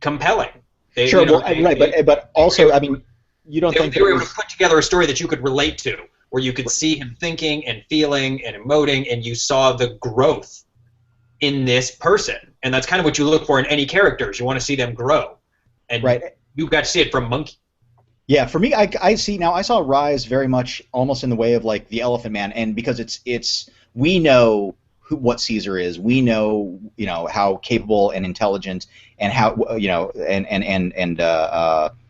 compelling. But also, I mean, you don't think they were able to put together a story that you could relate to, where you could see him thinking and feeling and emoting, and you saw the growth in this person, and that's kind of what you look for in any characters. You want to see them grow, and you got to see it from Monkey. Yeah, for me, I saw Rise very much almost in the way of like the Elephant Man, and because it's we know what Caesar is, we know how capable and intelligent and how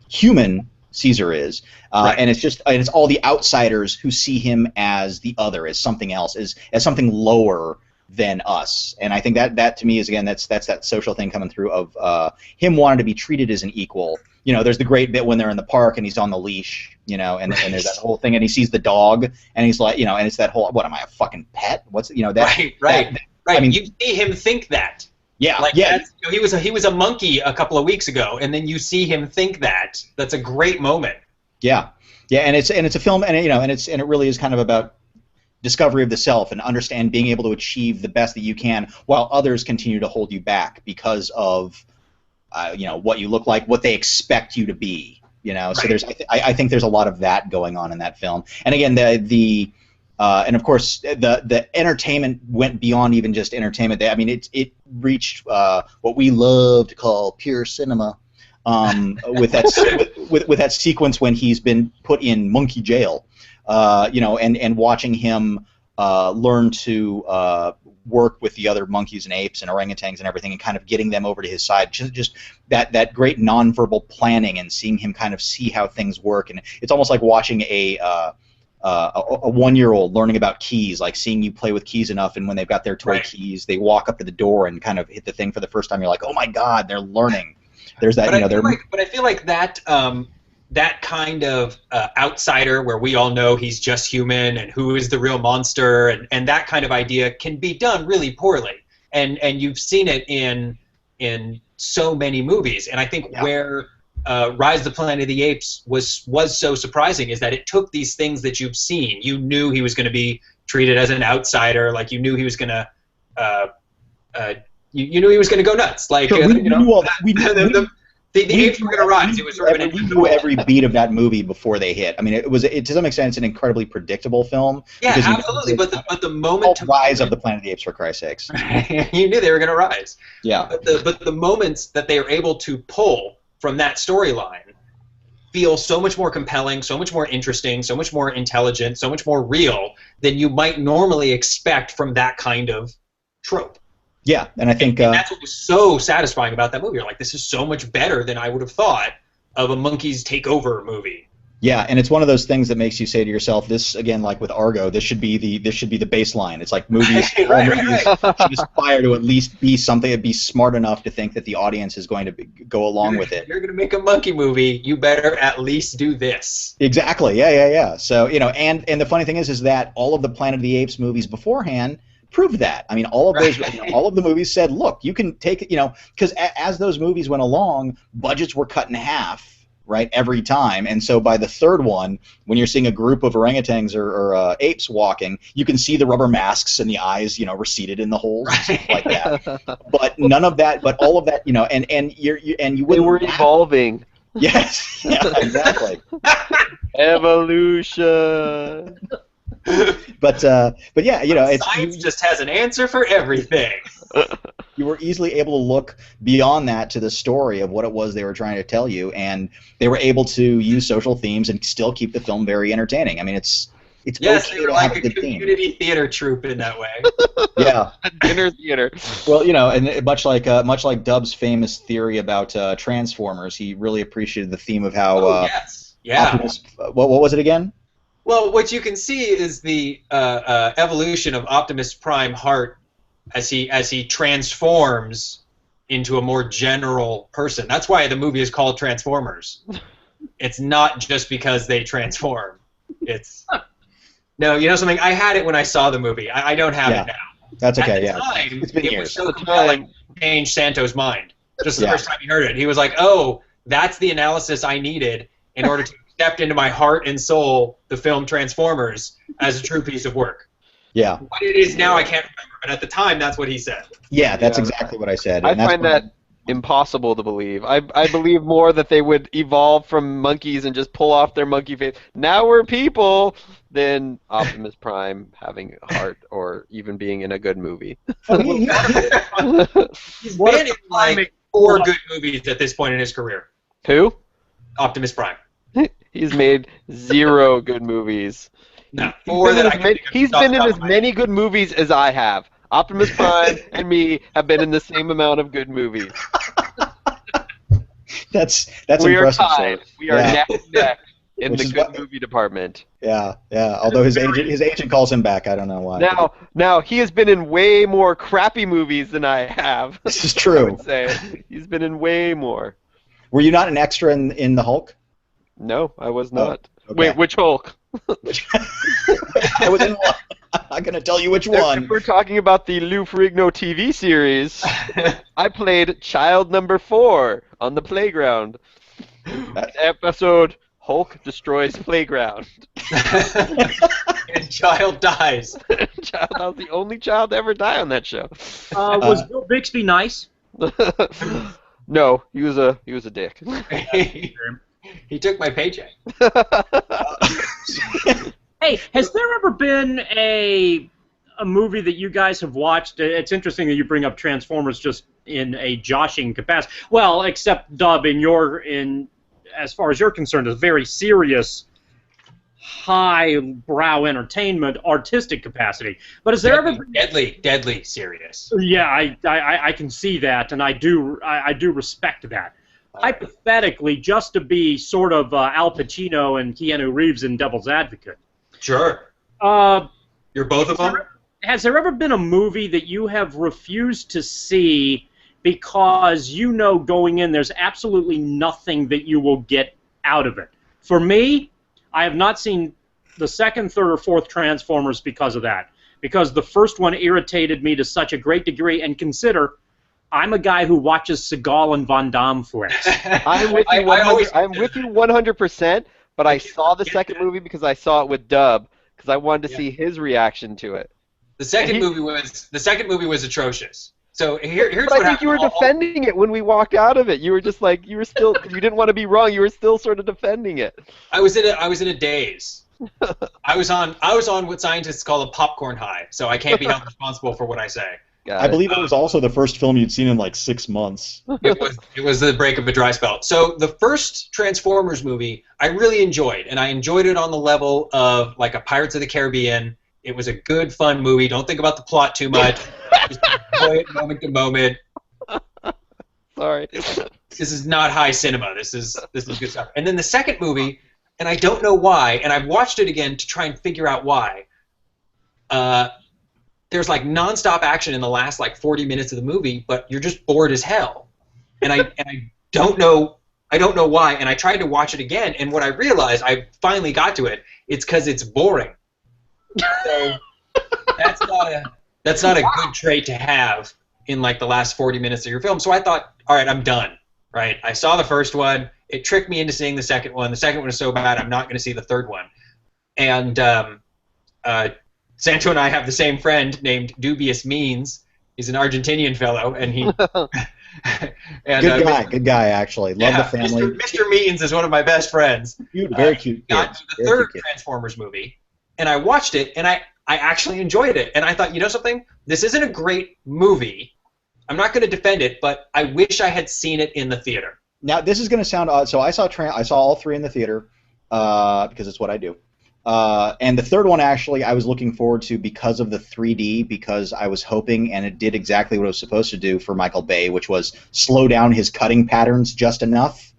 human Caesar is, and it's all the outsiders who see him as the other, as something else, as something lower than us, and I think that to me is again that's that social thing coming through of him wanting to be treated as an equal. there's the great bit when they're in the park and he's on the leash, and there's that whole thing, and he sees the dog, and he's like, and it's that whole, what am I, a fucking pet? What's, that. Right. I mean, you see him think that. Yeah, like yeah. He was a monkey a couple of weeks ago, and then you see him think that. That's a great moment. Yeah, and it's a film, and it really is kind of about discovery of the self and being able to achieve the best that you can while others continue to hold you back because of what you look like, what they expect you to be. Right. So I think there's a lot of that going on in that film. And again, and of course the entertainment went beyond even just entertainment. I mean, it reached what we love to call pure cinema. With that sequence when he's been put in monkey jail, and watching him learn to work with the other monkeys and apes and orangutans and everything, and kind of getting them over to his side. Just that great nonverbal planning and seeing him kind of see how things work, and it's almost like watching a 1-year-old learning about keys, like seeing you play with keys enough, and when they've got their toy keys, they walk up to the door and kind of hit the thing for the first time. You're like, oh my God, they're learning. There's that, but I feel like that that kind of outsider, where we all know he's just human and who is the real monster, and that kind of idea can be done really poorly, and you've seen it in so many movies, and I think where Rise of the Planet of the Apes was so surprising is that it took these things that you've seen. You knew he was going to be treated as an outsider, like you knew he was going to. You knew he was going to go nuts. Like sure, we knew all that. The apes were going to rise. It was sort of we knew every beat of that movie before they hit. I mean, to some extent, it's an incredibly predictable film. Yeah, absolutely. But the moment to Rise of the Planet of the Apes, for Christ's sakes. You knew they were going to rise. Yeah. But the moments that they are able to pull from that storyline feel so much more compelling, so much more interesting, so much more intelligent, so much more real than you might normally expect from that kind of trope. Yeah, and I think and that's what was so satisfying about that movie. You're like, this is so much better than I would have thought of a monkeys take over movie. Yeah, and it's one of those things that makes you say to yourself, this, again, like with Argo, this should be the baseline. It's like movies should aspire to at least be something, be smart enough to think that the audience is going to go along with it. You're going to make a monkey movie, you better at least do this. Exactly. Yeah. So, and the funny thing is that all of the Planet of the Apes movies beforehand proved that. I mean, all of those, all of the movies said, look, you can take it, because as those movies went along, budgets were cut in half, right, every time. And so by the third one, when you're seeing a group of orangutans or apes walking, you can see the rubber masks and the eyes, receded in the holes and stuff like that. But none of that, but all of that, and you they were evolving. Yes, yeah, exactly. Evolution. But yeah, it's science just has an answer for everything. You were easily able to look beyond that to the story of what it was they were trying to tell you, and they were able to use social themes and still keep the film very entertaining. I mean, it's yes, okay they were to like have a good community theater troupe in that way. Yeah, Dinner theater. Well, and much like Dub's famous theory about Transformers, he really appreciated the theme of how. Yes. Yeah. Optimus, what was it again? Well, what you can see is the evolution of Optimus Prime Heart as he transforms into a more general person. That's why the movie is called Transformers. It's not just because they transform. It's no, something. I had it when I saw the movie. I don't have it now. That's okay. At the time, it's been years. years. Was so compelling, changed Santo's mind. Just the first time he heard it, he was like, "Oh, that's the analysis I needed in order to accept into my heart and soul the film Transformers as a true piece of work." Yeah. What it is now, I can't remember, but at the time, that's what he said. Yeah, that's exactly what I said. I find that impossible to believe. I believe more that they would evolve from monkeys and just pull off their monkey face. Now we're people, than Optimus Prime having a heart or even being in a good movie. He's been in like 4 good movies at this point in his career. Who? Optimus Prime. He's made 0 good movies. No, he's been in as many good movies as I have. Optimus Prime and me have been in the same amount of good movies. That's we impressive. Are tied. We are neck and neck in the good movie department. Yeah. Although his agent calls him back, I don't know why. Now he has been in way more crappy movies than I have. This is true. I would say he's been in way more. Were you not an extra in the Hulk? No, I was not. Okay. Wait, which Hulk? I was in one. I'm not going to tell you which one. If we're talking about the Lou Ferrigno TV series, I played child number 4 on the playground. Episode Hulk destroys playground. And child dies. I was the only child to ever die on that show. Was Bill Bixby nice? No, he was a dick. He took my paycheck. Hey, has there ever been a movie that you guys have watched? It's interesting that you bring up Transformers just in a joshing capacity. Well, except Dub, as far as you're concerned, a very serious, high-brow entertainment, artistic capacity. But has there ever been... deadly serious? Yeah, I can see that, and I do respect that. Hypothetically, just to be sort of Al Pacino and Keanu Reeves in Devil's Advocate. Sure. You're both of them? Has there ever been a movie that you have refused to see because you know going in there's absolutely nothing that you will get out of it? For me, I have not seen the second, third, or fourth Transformers because of that. Because the first one irritated me to such a great degree, and consider, I'm a guy who watches Seagal and Van Damme flicks. I'm with you 100%, but I saw the second movie because I saw it with Dub, because I wanted to see his reaction to it. The second movie was atrocious. So here's but what I think you were defending it when we walked out of it. You were just like, you didn't want to be wrong. You were still sort of defending it. I was in a daze. I was on what scientists call a popcorn high, so I can't be held responsible for what I say. I believe it was also the first film you'd seen in like 6 months. It was the break of a dry spell. So the first Transformers movie I really enjoyed, and I enjoyed it on the level of like a Pirates of the Caribbean. It was a good, fun movie. Don't think about the plot too much. Just enjoy it moment to moment. Sorry. This is not high cinema. This is good stuff. And then the second movie, and I don't know why, and I've watched it again to try and figure out why. There's like nonstop action in the last like 40 minutes of the movie, but you're just bored as hell. And I don't know why. And I tried to watch it again, and what I realized, I finally got to it. It's because it's boring. So that's not a good trait to have in like the last 40 minutes of your film. So I thought, all right, I'm done. Right? I saw the first one. It tricked me into seeing the second one. The second one is so bad, I'm not going to see the third one. And Santo and I have the same friend named Dubious Means. He's an Argentinian fellow, and he. Good guy, actually. Love the family. Mr. Means is one of my best friends. Cute, very cute. Got to the third Transformers movie, and I watched it, and I actually enjoyed it. And I thought, you know something? This isn't a great movie. I'm not going to defend it, but I wish I had seen it in the theater. Now, this is going to sound odd. So I saw all three in the theater because it's what I do. And the third one, actually, I was looking forward to because of the 3D, because I was hoping, and it did exactly what it was supposed to do for Michael Bay, which was slow down his cutting patterns just enough.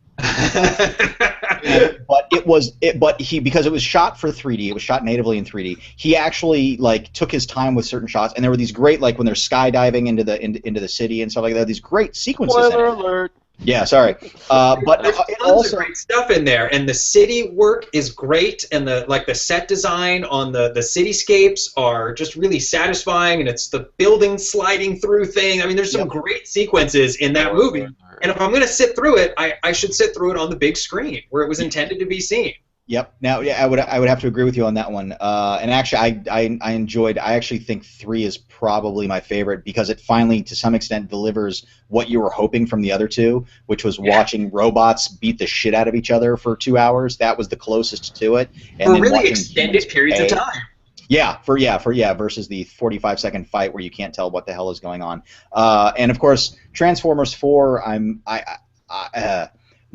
But because it was shot for 3D, it was shot natively in 3D. He actually like took his time with certain shots, and there were these great, like when they're skydiving into the city and stuff like that. These great sequences. Spoiler alert. Yeah, sorry. But there's it tons also of great stuff in there, and the city work is great, and the set design on the cityscapes are just really satisfying, and it's the building sliding through thing. I mean, there's some great sequences in that movie, and if I'm going to sit through it, I should sit through it on the big screen where it was intended to be seen. Yep. Now, yeah, I would have to agree with you on that one. And actually, I enjoyed. I actually think 3 is probably my favorite because it finally, to some extent, delivers what you were hoping from the other two, which was watching robots beat the shit out of each other for 2 hours. That was the closest to it. And for really extended periods of time. Yeah, versus the 45-second fight where you can't tell what the hell is going on. And of course, Transformers 4.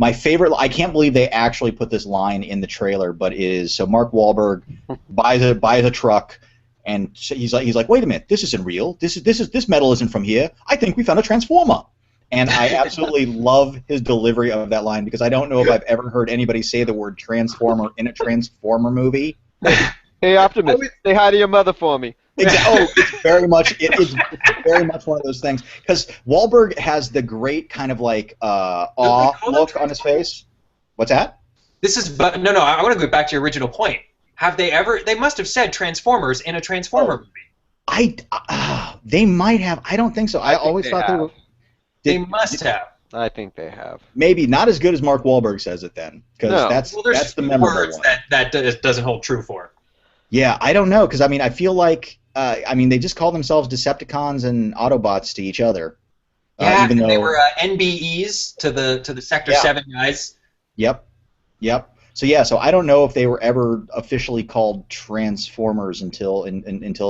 My favorite, I can't believe they actually put this line in the trailer, but it is, so Mark Wahlberg buys a truck, and he's like, wait a minute, this isn't real. This metal isn't from here. I think we found a transformer. And I absolutely love his delivery of that line because I don't know if I've ever heard anybody say the word transformer in a Transformer movie. Hey, Optimus, say hi to your mother for me. Exactly. Oh, it's very much. It's very much one of those things because Wahlberg has the great kind of like awe look on his face. What's that? No. I want to go back to your original point. Have they ever? They must have said Transformers in a Transformer movie. They might have. I don't think so. I always thought they were. They must have. I think they have. Maybe not as good as Mark Wahlberg says it then, because that's the memorable words one. that doesn't hold true for. Yeah, I don't know, because I mean, I feel like they just call themselves Decepticons and Autobots to each other. Yeah, even though they were NBEs to the Sector 7 guys. Yep. So I don't know if they were ever officially called Transformers until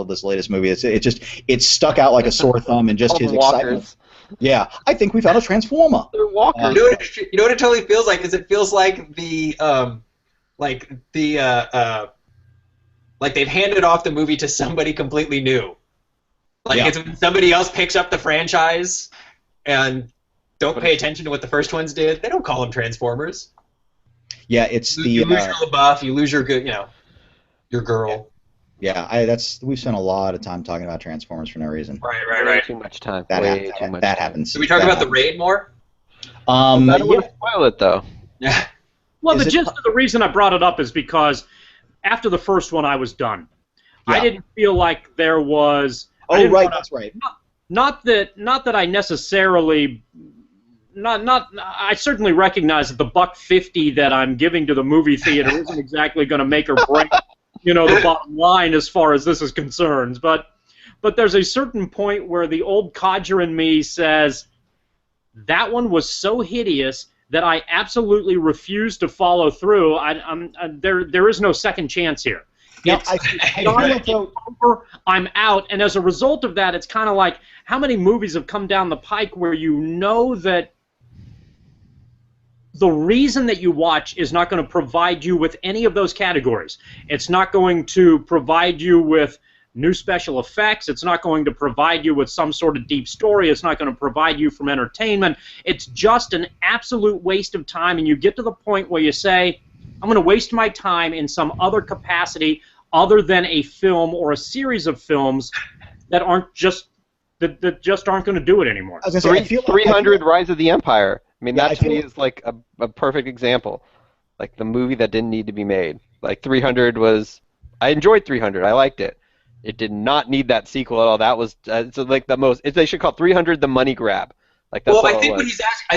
this latest movie. It stuck out like a sore thumb in just his excitement. Yeah, I think we found a Transformer. They're walkers. You know what it totally feels like? Is it feels like like they've handed off the movie to somebody completely new. It's when somebody else picks up the franchise and don't pay attention to what the first ones did. They don't call them Transformers. Yeah, it's you lose your LaBeouf, you lose your your girl. Yeah, we've spent a lot of time talking about Transformers for no reason. Right. Way too much time. That happens. Should we talk about the raid more? I don't want to spoil it though. Yeah. Well, the gist of the reason I brought it up is because after the first one, I was done. Yeah. I didn't feel like there was. That's right. Not that I necessarily. I certainly recognize that the $1.50 that I'm giving to the movie theater isn't exactly going to make or break, the bottom line as far as this is concerned. But there's a certain point where the old codger in me says that one was so hideous that I absolutely refuse to follow through. There is no second chance here. I'm out, and as a result of that, it's kind of like how many movies have come down the pike where that the reason that you watch is not going to provide you with any of those categories. It's not going to provide you with new special effects. It's not going to provide you with some sort of deep story. It's not going to provide you from entertainment. It's just an absolute waste of time, and you get to the point where you say, I'm going to waste my time in some other capacity other than a film or a series of films that aren't just aren't going to do it anymore. 300 Rise of the Empire. I mean, that to me is like a perfect example. Like the movie that didn't need to be made. Like 300 was... I enjoyed 300. I liked it. It did not need that sequel at all. That was like the most... They should call 300 the money grab. Like that's I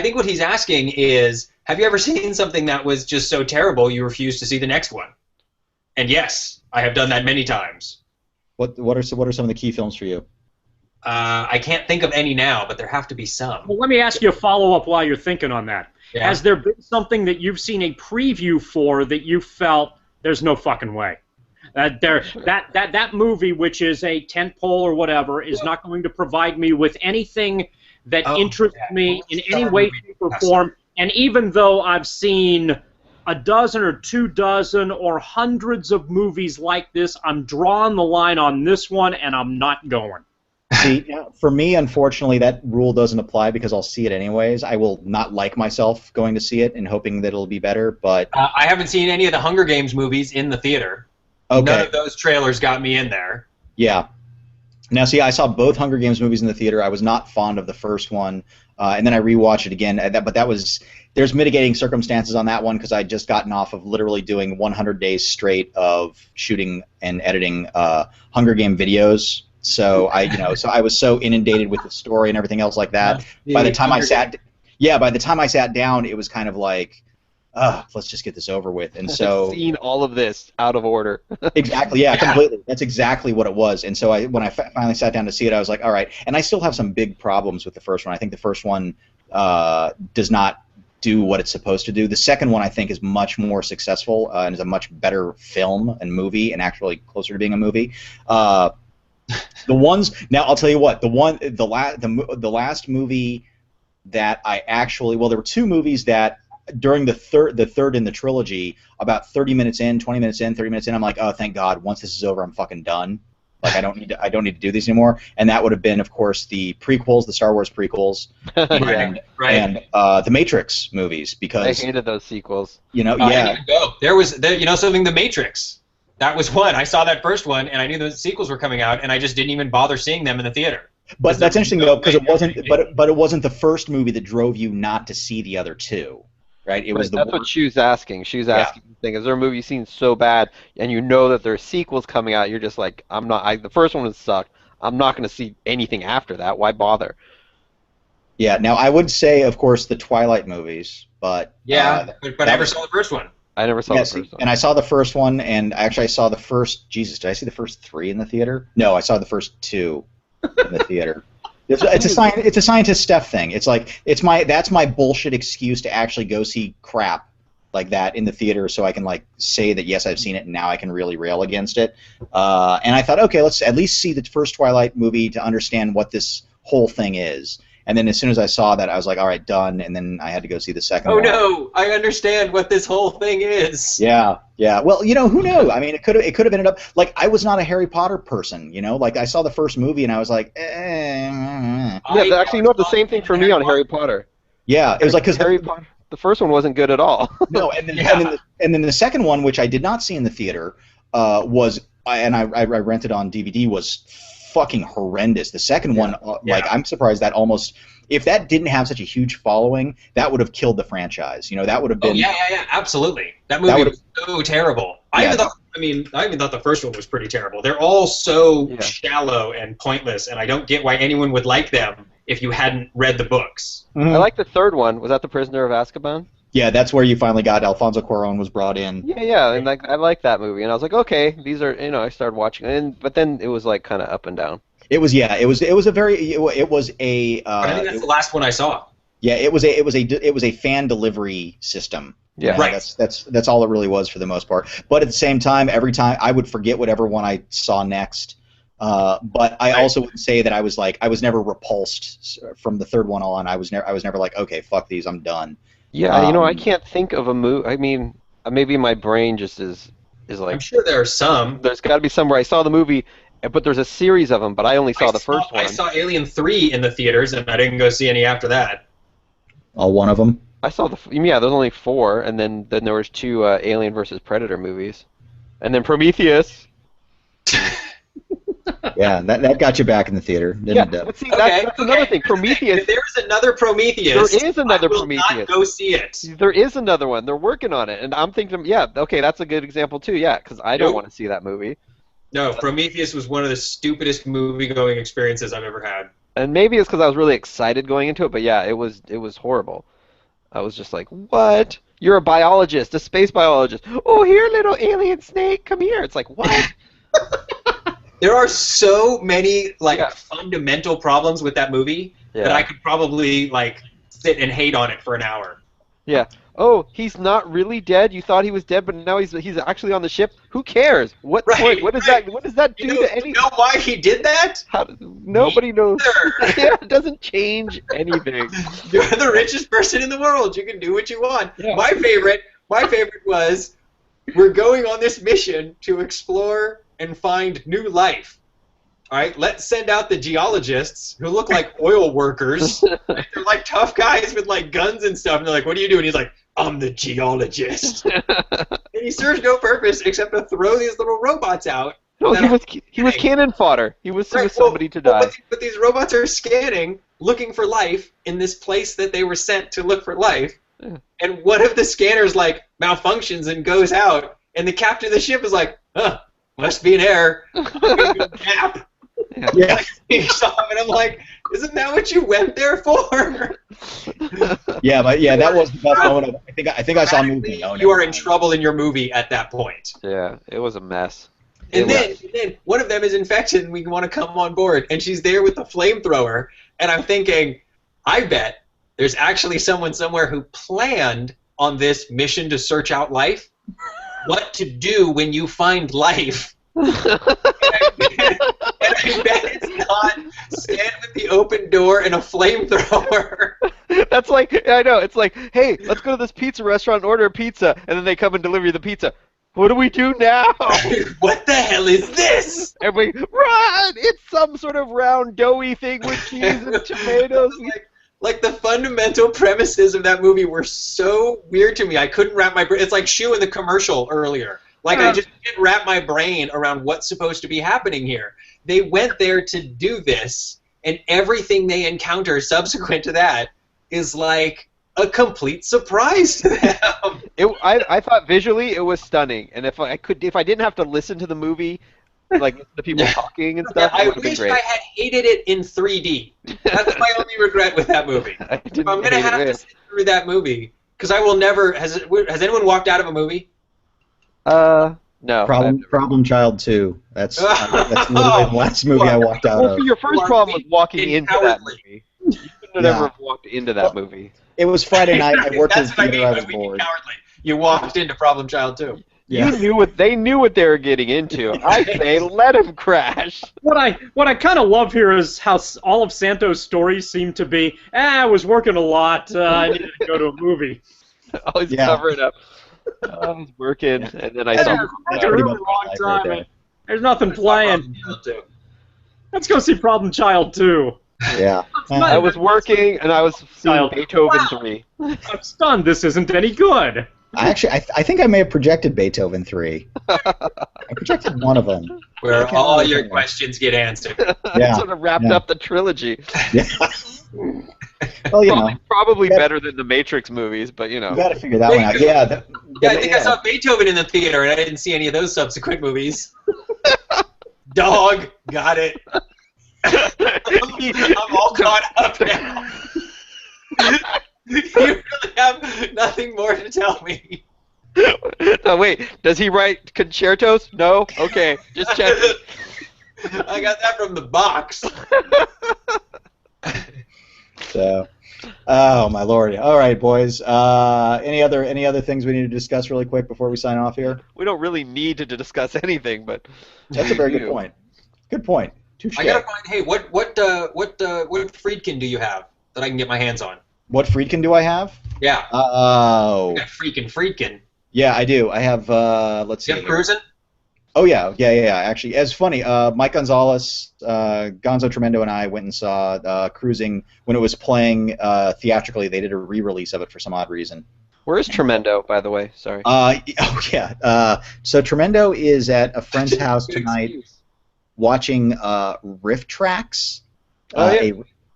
think what he's asking is, have you ever seen something that was just so terrible you refuse to see the next one? And yes, I have done that many times. What are some of the key films for you? I can't think of any now, but there have to be some. Well, let me ask you a follow-up while you're thinking on that. Yeah. Has there been something that you've seen a preview for that you felt there's no fucking way? That movie, which is a tentpole or whatever, is not going to provide me with anything that interests me in any way, shape, or form. And even though I've seen a dozen or 2 dozen or hundreds of movies like this, I'm drawing the line on this one, and I'm not going. See, for me, unfortunately, that rule doesn't apply because I'll see it anyways. I will not like myself going to see it and hoping that it'll be better, but... I haven't seen any of the Hunger Games movies in the theater. Okay. None of those trailers got me in there. Yeah. Now, see, I saw both Hunger Games movies in the theater. I was not fond of the first one, and then I rewatched it again. But that was... There's mitigating circumstances on that one because I'd just gotten off of literally doing 100 days straight of shooting and editing Hunger Game videos. So I was so inundated with the story and everything else like that. By the time I sat down, it was kind of like, let's just get this over with. And so I've seen all of this out of order. Exactly, yeah, completely. That's exactly what it was. And so when I finally sat down to see it, I was like, all right. And I still have some big problems with the first one. I think the first one does not do what it's supposed to do. The second one, I think, is much more successful and is a much better film and movie and actually closer to being a movie. The ones now, I'll tell you what. The last movie that I actually there were 2 movies that during the third in the trilogy, about 30 minutes in, 20 minutes in, 30 minutes in, I'm like, oh, thank God, once this is over, I'm fucking done. Like I don't need to do these anymore. And that would have been, of course, the prequels, the Star Wars prequels, and the Matrix movies because I hated those sequels. I didn't even go. There was something, The Matrix. That was one. I saw that first one, and I knew the sequels were coming out, and I just didn't even bother seeing them in the theater. But that's interesting though, because it wasn't. But it wasn't the first movie that drove you not to see the other two, right? It was the. That's what Schu's asking. Schu's asking the thing: is there a movie you've seen so bad, and you know that there are sequels coming out? You're just like, I'm not. The first one was sucked. I'm not going to see anything after that. Why bother? Yeah. Now I would say, of course, the Twilight movies, but but I never saw the first one. I never saw the first one. And I saw the first one, and actually I saw the first. Jesus, did I see the first 3 in the theater? No, I saw the first 2 in the theater. It's a scientist Steph thing. It's like that's my bullshit excuse to actually go see crap like that in the theater, so I can like say that yes, I've seen it, and now I can really rail against it. And I thought, okay, let's at least see the first Twilight movie to understand what this whole thing is. And then as soon as I saw that, I was like, all right, done. And then I had to go see the second one. Oh no, I understand what this whole thing is. Yeah. Well, who knows? I mean, it could have ended up like I was not a Harry Potter person. Like I saw the first movie and I was like, Yeah, actually, the same thing for me on Harry Potter. Yeah, it was like because Harry Potter. The first one wasn't good at all. No, and then the second one, which I did not see in the theater, was and I rented on DVD, was fucking horrendous. The second one, like I'm surprised that almost, if that didn't have such a huge following, that would have killed the franchise. That would have been. Oh yeah, absolutely. That movie was so terrible. I even thought the first one was pretty terrible. They're all so shallow and pointless, and I don't get why anyone would like them if you hadn't read the books. I like the third one. Was that The Prisoner of Azkaban? Yeah, that's where you finally got Alfonso Cuarón was brought in. Yeah, and I like that movie, and I was like, okay, these are, I started watching, but then it was like kind of up and down. It was a. I think that's the last one I saw. Yeah, it was a fan delivery system. Yeah, right. That's all it really was for the most part. But at the same time, every time I would forget whatever one I saw next. But I also would say that I was never repulsed from the third one on. I was never like, okay, fuck these, I'm done. Yeah, I can't think of a movie. I mean, maybe my brain just is like. I'm sure there are some. There's got to be some where I saw the movie, but there's a series of them. But I only saw the first one. I saw Alien 3 in the theaters, and I didn't go see any after that. All one of them. I saw there's only 4, and then there was 2 Alien versus Predator movies, and then Prometheus. Yeah, that got you back in the theater, didn't it? But see, that's another thing. Prometheus. If there's another Prometheus, there is another I will Prometheus. Not go see it. There is another one. They're working on it, and I'm thinking, that's a good example too. Yeah, because I don't want to see that movie. No, Prometheus was one of the stupidest movie-going experiences I've ever had. And maybe it's because I was really excited going into it, but yeah, it was horrible. I was just like, what? You're a biologist, a space biologist. Oh, here, little alien snake, come here. It's like, what? There are so many fundamental problems with that movie that I could probably sit and hate on it for an hour. Yeah. Oh, he's not really dead. You thought he was dead, but now he's actually on the ship. Who cares? What does that do to anything? You know why he did that? Nobody knows. Yeah, it doesn't change anything. You're the richest person in the world. You can do what you want. Yeah. My favorite was, we're going on this mission to explore and find new life. All right, let's send out the geologists who look like oil workers. They're like tough guys with guns and stuff. And they're like, "What are you doing?" He's like, "I'm the geologist." And he serves no purpose except to throw these little robots out. No, he was cannon fodder. He was somebody to die. But these robots are scanning, looking for life in this place that they were sent to look for life. Yeah. And one of the scanners malfunctions and goes out, and the captain of the ship is like, must be an error. I'm gonna go nap. Yeah. And I'm like, isn't that what you went there for? Yeah, but that was the best moment. I think I saw a movie. You are in trouble in your movie at that point. Yeah, it was a mess. And then one of them is infected, and we want to come on board, and she's there with the flamethrower, and I'm thinking, I bet there's actually someone somewhere who planned on this mission to search out life. What to do when you find life. And I bet it's not stand with the open door and a flamethrower. That's I know, it's like, hey, let's go to this pizza restaurant and order a pizza, and then they come and deliver you the pizza. What do we do now? What the hell is this? And we run! It's some sort of round doughy thing with cheese and tomatoes. The fundamental premises of that movie were so weird to me. I couldn't wrap my brain. It's like Schu in the commercial earlier. Like, I just can't wrap my brain around what's supposed to be happening here. They went there to do this, and everything they encounter subsequent to that is like a complete surprise to them. I thought visually it was stunning, and if I didn't have to listen to the movie, like the people talking and stuff, it I would have been wish great. I had hated it in 3D. That's my only regret with that movie. If I'm gonna have to sit through that movie, because I will never. Has anyone walked out of a movie? No. Problem Child 2. That's literally the last movie I walked out Well, of. see, your first problem was walking into that cowardly. movie. You couldn't have ever walked into that movie. It was Friday night. I worked in That's what I theater. mean I by was being bored. cowardly. You walked into Problem Child 2. Yeah. They knew what they were getting into. I say let him crash. What I kind of love here is how all of Santo's stories seem to be, I was working a lot, I needed to go to a movie. Always cover it up. I was working, and then I saw. That's a really long time. And there's nothing playing. Let's go see Problem Child 2. Yeah. I was working, and I was seeing Beethoven 3. I'm stunned. This isn't any good. I think I may have projected Beethoven 3. I projected one of them. Where all your questions get answered. Yeah. Sort of wrapped up the trilogy. Yeah. Well, you know. Probably better than the Matrix movies, but you know. You got to figure that one out. Yeah. I think I saw Beethoven in the theater, and I didn't see any of those subsequent movies. Dog, got it. I'm all caught up now. You really have nothing more to tell me. No, wait. Does he write concertos? No? Okay, just check. I got that from the box. So, oh my lord! All right, boys. Any other things we need to discuss really quick before we sign off here? We don't really need to discuss anything, but That's a very good point. Good point. Touche. I gotta find. Hey, what Friedkin do you have that I can get my hands on? What Friedkin do I have? Yeah. Oh. I got Friedkin. Yeah, I do. I have. Let's see. You have Cruisin'? Oh yeah. Actually, it's funny. Mike Gonzalez, Gonzo Tremendo, and I went and saw Cruising when it was playing theatrically. They did a re-release of it for some odd reason. Where is Tremendo, by the way? Sorry. Oh yeah. So Tremendo is at a friend's house tonight, watching Riff Tracks.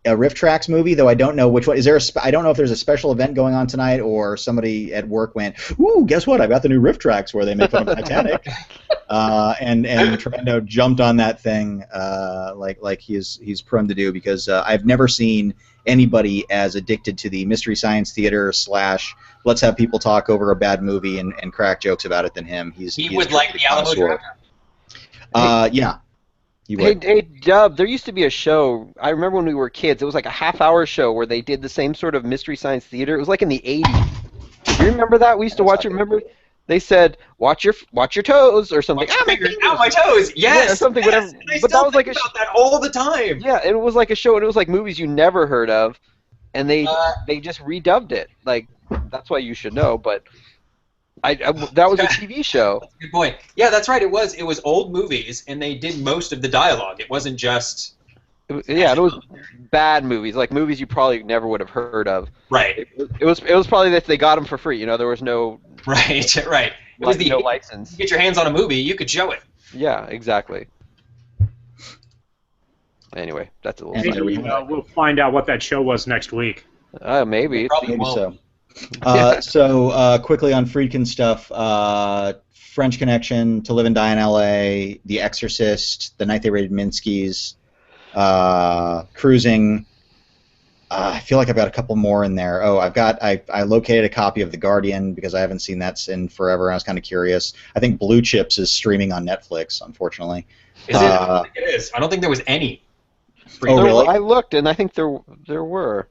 A Riff Tracks movie, though I don't know which one. Is there I don't know if there's a special event going on tonight, or somebody at work went, "Ooh, guess what? I got the new Riff Tracks where they make fun of Titanic," and Tremendo jumped on that thing like he's prone to do, because I've never seen anybody as addicted to the Mystery Science Theater / let's have people talk over a bad movie and crack jokes about it than him. He would like the Alamo Draft. Yeah. Hey, Dub, there used to be a show, I remember when we were kids, it was like a half-hour show where they did the same sort of Mystery Science Theater. It was like in the 80s. Do you remember that? We used to watch it, remember? They said, watch your toes, or something. My toes! Yes! Yeah, or something, yes. whatever. I But that was like about that all the time! Yeah, it was like a show, and it was like movies you never heard of, and they just redubbed it. Like, that's why you should know, but... that was a TV show. That's a good point. Yeah, that's right. It was old movies, and they did most of the dialogue. It wasn't just. It was bad movies, like movies you probably never would have heard of. Right. It was probably that they got them for free. You know, there was no. Right. It was no license. You get your hands on a movie, you could show it. Yeah, exactly. Anyway, that's a little. Maybe, we'll find out what that show was next week. Maybe. Maybe so. So quickly on Friedkin stuff, French Connection, To Live and Die in L.A., The Exorcist, The Night They Raided Minsky's, Cruising. I feel like I've got a couple more in there. Oh, I located a copy of The Guardian because I haven't seen that in forever. I was kind of curious. I think Blue Chips is streaming on Netflix, unfortunately. Is it? I don't think it is. I don't think there was any. Oh, really? I looked, and I think there were.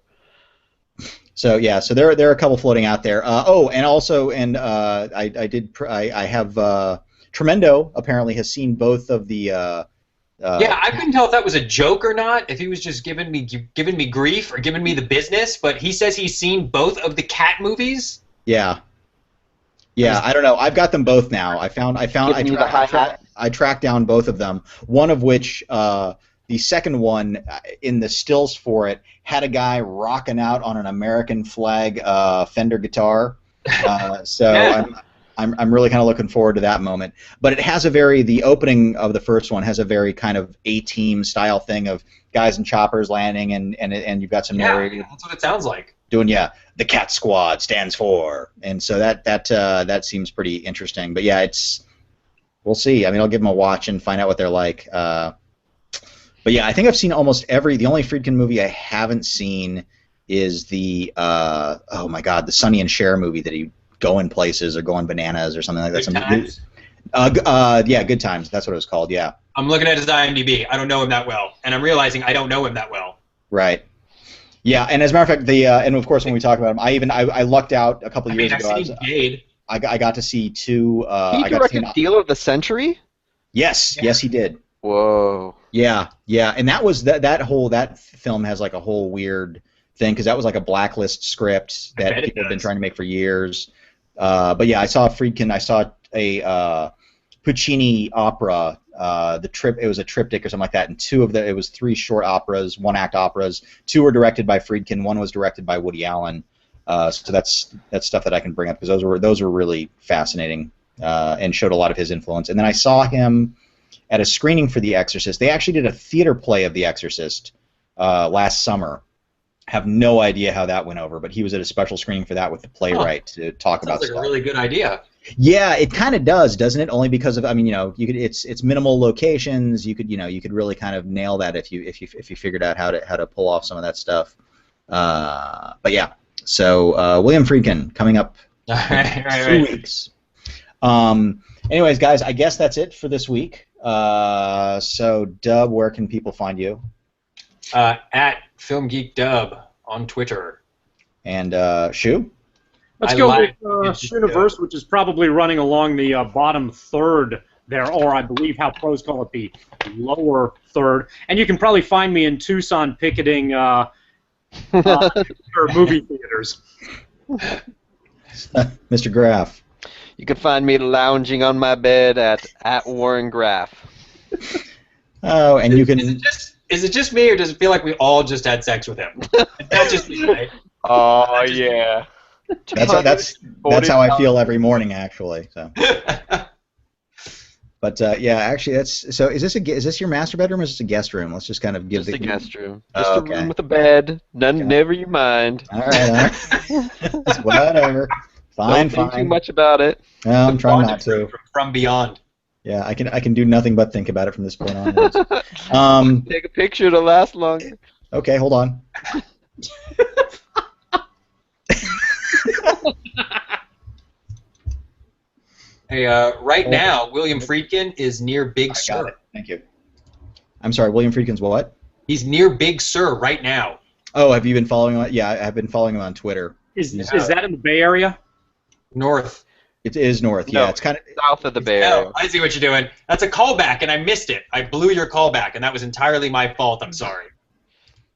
So yeah, so there are a couple floating out there. I have Tremendo apparently has seen both of the. Yeah, I couldn't tell if that was a joke or not. If he was just giving me grief or giving me the business, but he says he's seen both of the Cat movies. Yeah. Yeah, I don't know. I've got them both now. I tracked down both of them. One of which. The second one, in the stills for it, had a guy rocking out on an American flag Fender guitar. So I'm really kind of looking forward to that moment. But it has the opening of the first one has a very kind of A-Team style thing of guys in choppers landing, and you've got some narrator. That's what it sounds like. Doing the Cat Squad stands for, and so that seems pretty interesting. But yeah, we'll see. I mean, I'll give them a watch and find out what they're like. But yeah, I think I've seen almost the only Friedkin movie I haven't seen is the oh my god, the Sonny and Cher movie that he going places or going bananas or something like that. Good Times? Yeah, Good Times. That's what it was called. Yeah. I'm looking at his IMDb. I don't know him that well, and I'm realizing I don't know him that well. Right. Yeah, and as a matter of fact, and of course when we talk about him, I lucked out a couple of years ago. I've seen Jade. I got to see two. He directed Deal of the Century? Yes, yes, he did. Whoa. Yeah, and that was that film has like a whole weird thing because that was like a blacklist script that people have been trying to make for years. But yeah, I saw Friedkin. I saw a Puccini opera. It was a triptych or something like that, and it was 3 short operas, 1-act operas. 2 were directed by Friedkin. 1 was directed by Woody Allen. So that's stuff that I can bring up because those were really fascinating and showed a lot of his influence. And then I saw him at a screening for The Exorcist. They actually did a theater play of The Exorcist last summer. Have no idea how that went over, but he was at a special screening for that with the playwright to talk about stuff. Sounds like a really good idea. Yeah, it kind of does, doesn't it? Only because of, I mean, it's minimal locations. You could really kind of nail that if you figured out how to pull off some of that stuff. But yeah, so William Friedkin coming up in 2 weeks. Anyways, guys, I guess that's it for this week. So Dub, where can people find you? At Film Geek Dub on Twitter. And Schu? Let's go with Shuniverse, which is probably running along the bottom third there, or I believe how pros call it the lower third. And you can probably find me in Tucson picketing movie theaters. Mr. Graff. You can find me lounging on my bed at Warren Graff. Oh, and you can. Is it just me, or does it feel like we all just had sex with him? It's not just me, right? Oh yeah. That's how I feel every morning, actually. So. But yeah, actually, so. Is this your master bedroom, or is this a guest room? Let's just kind of give just a guest room. Just a room with a bed. Never you mind. All right. Whatever. Fine. Don't think too much about it. No, I'm trying not to. From beyond. Yeah, I can do nothing but think about it from this point onwards. Take a picture to last longer. Okay, hold on. Hey, right now, William Friedkin is near Big Sur. Got it. Thank you. I'm sorry, William Friedkin's what? He's near Big Sur right now. Oh, have you been following him? Yeah, I've been following him on Twitter. Is that in the Bay Area? North. It is north, yeah. No, it's kind of south of the Bay Area. Oh, I see what you're doing. That's a callback, and I missed it. I blew your callback, and that was entirely my fault. I'm sorry.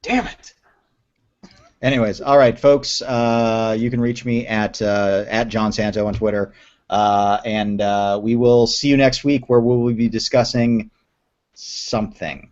Damn it. Anyways, all right, folks. You can reach me at John Santo on Twitter, and we will see you next week, where we will be discussing something.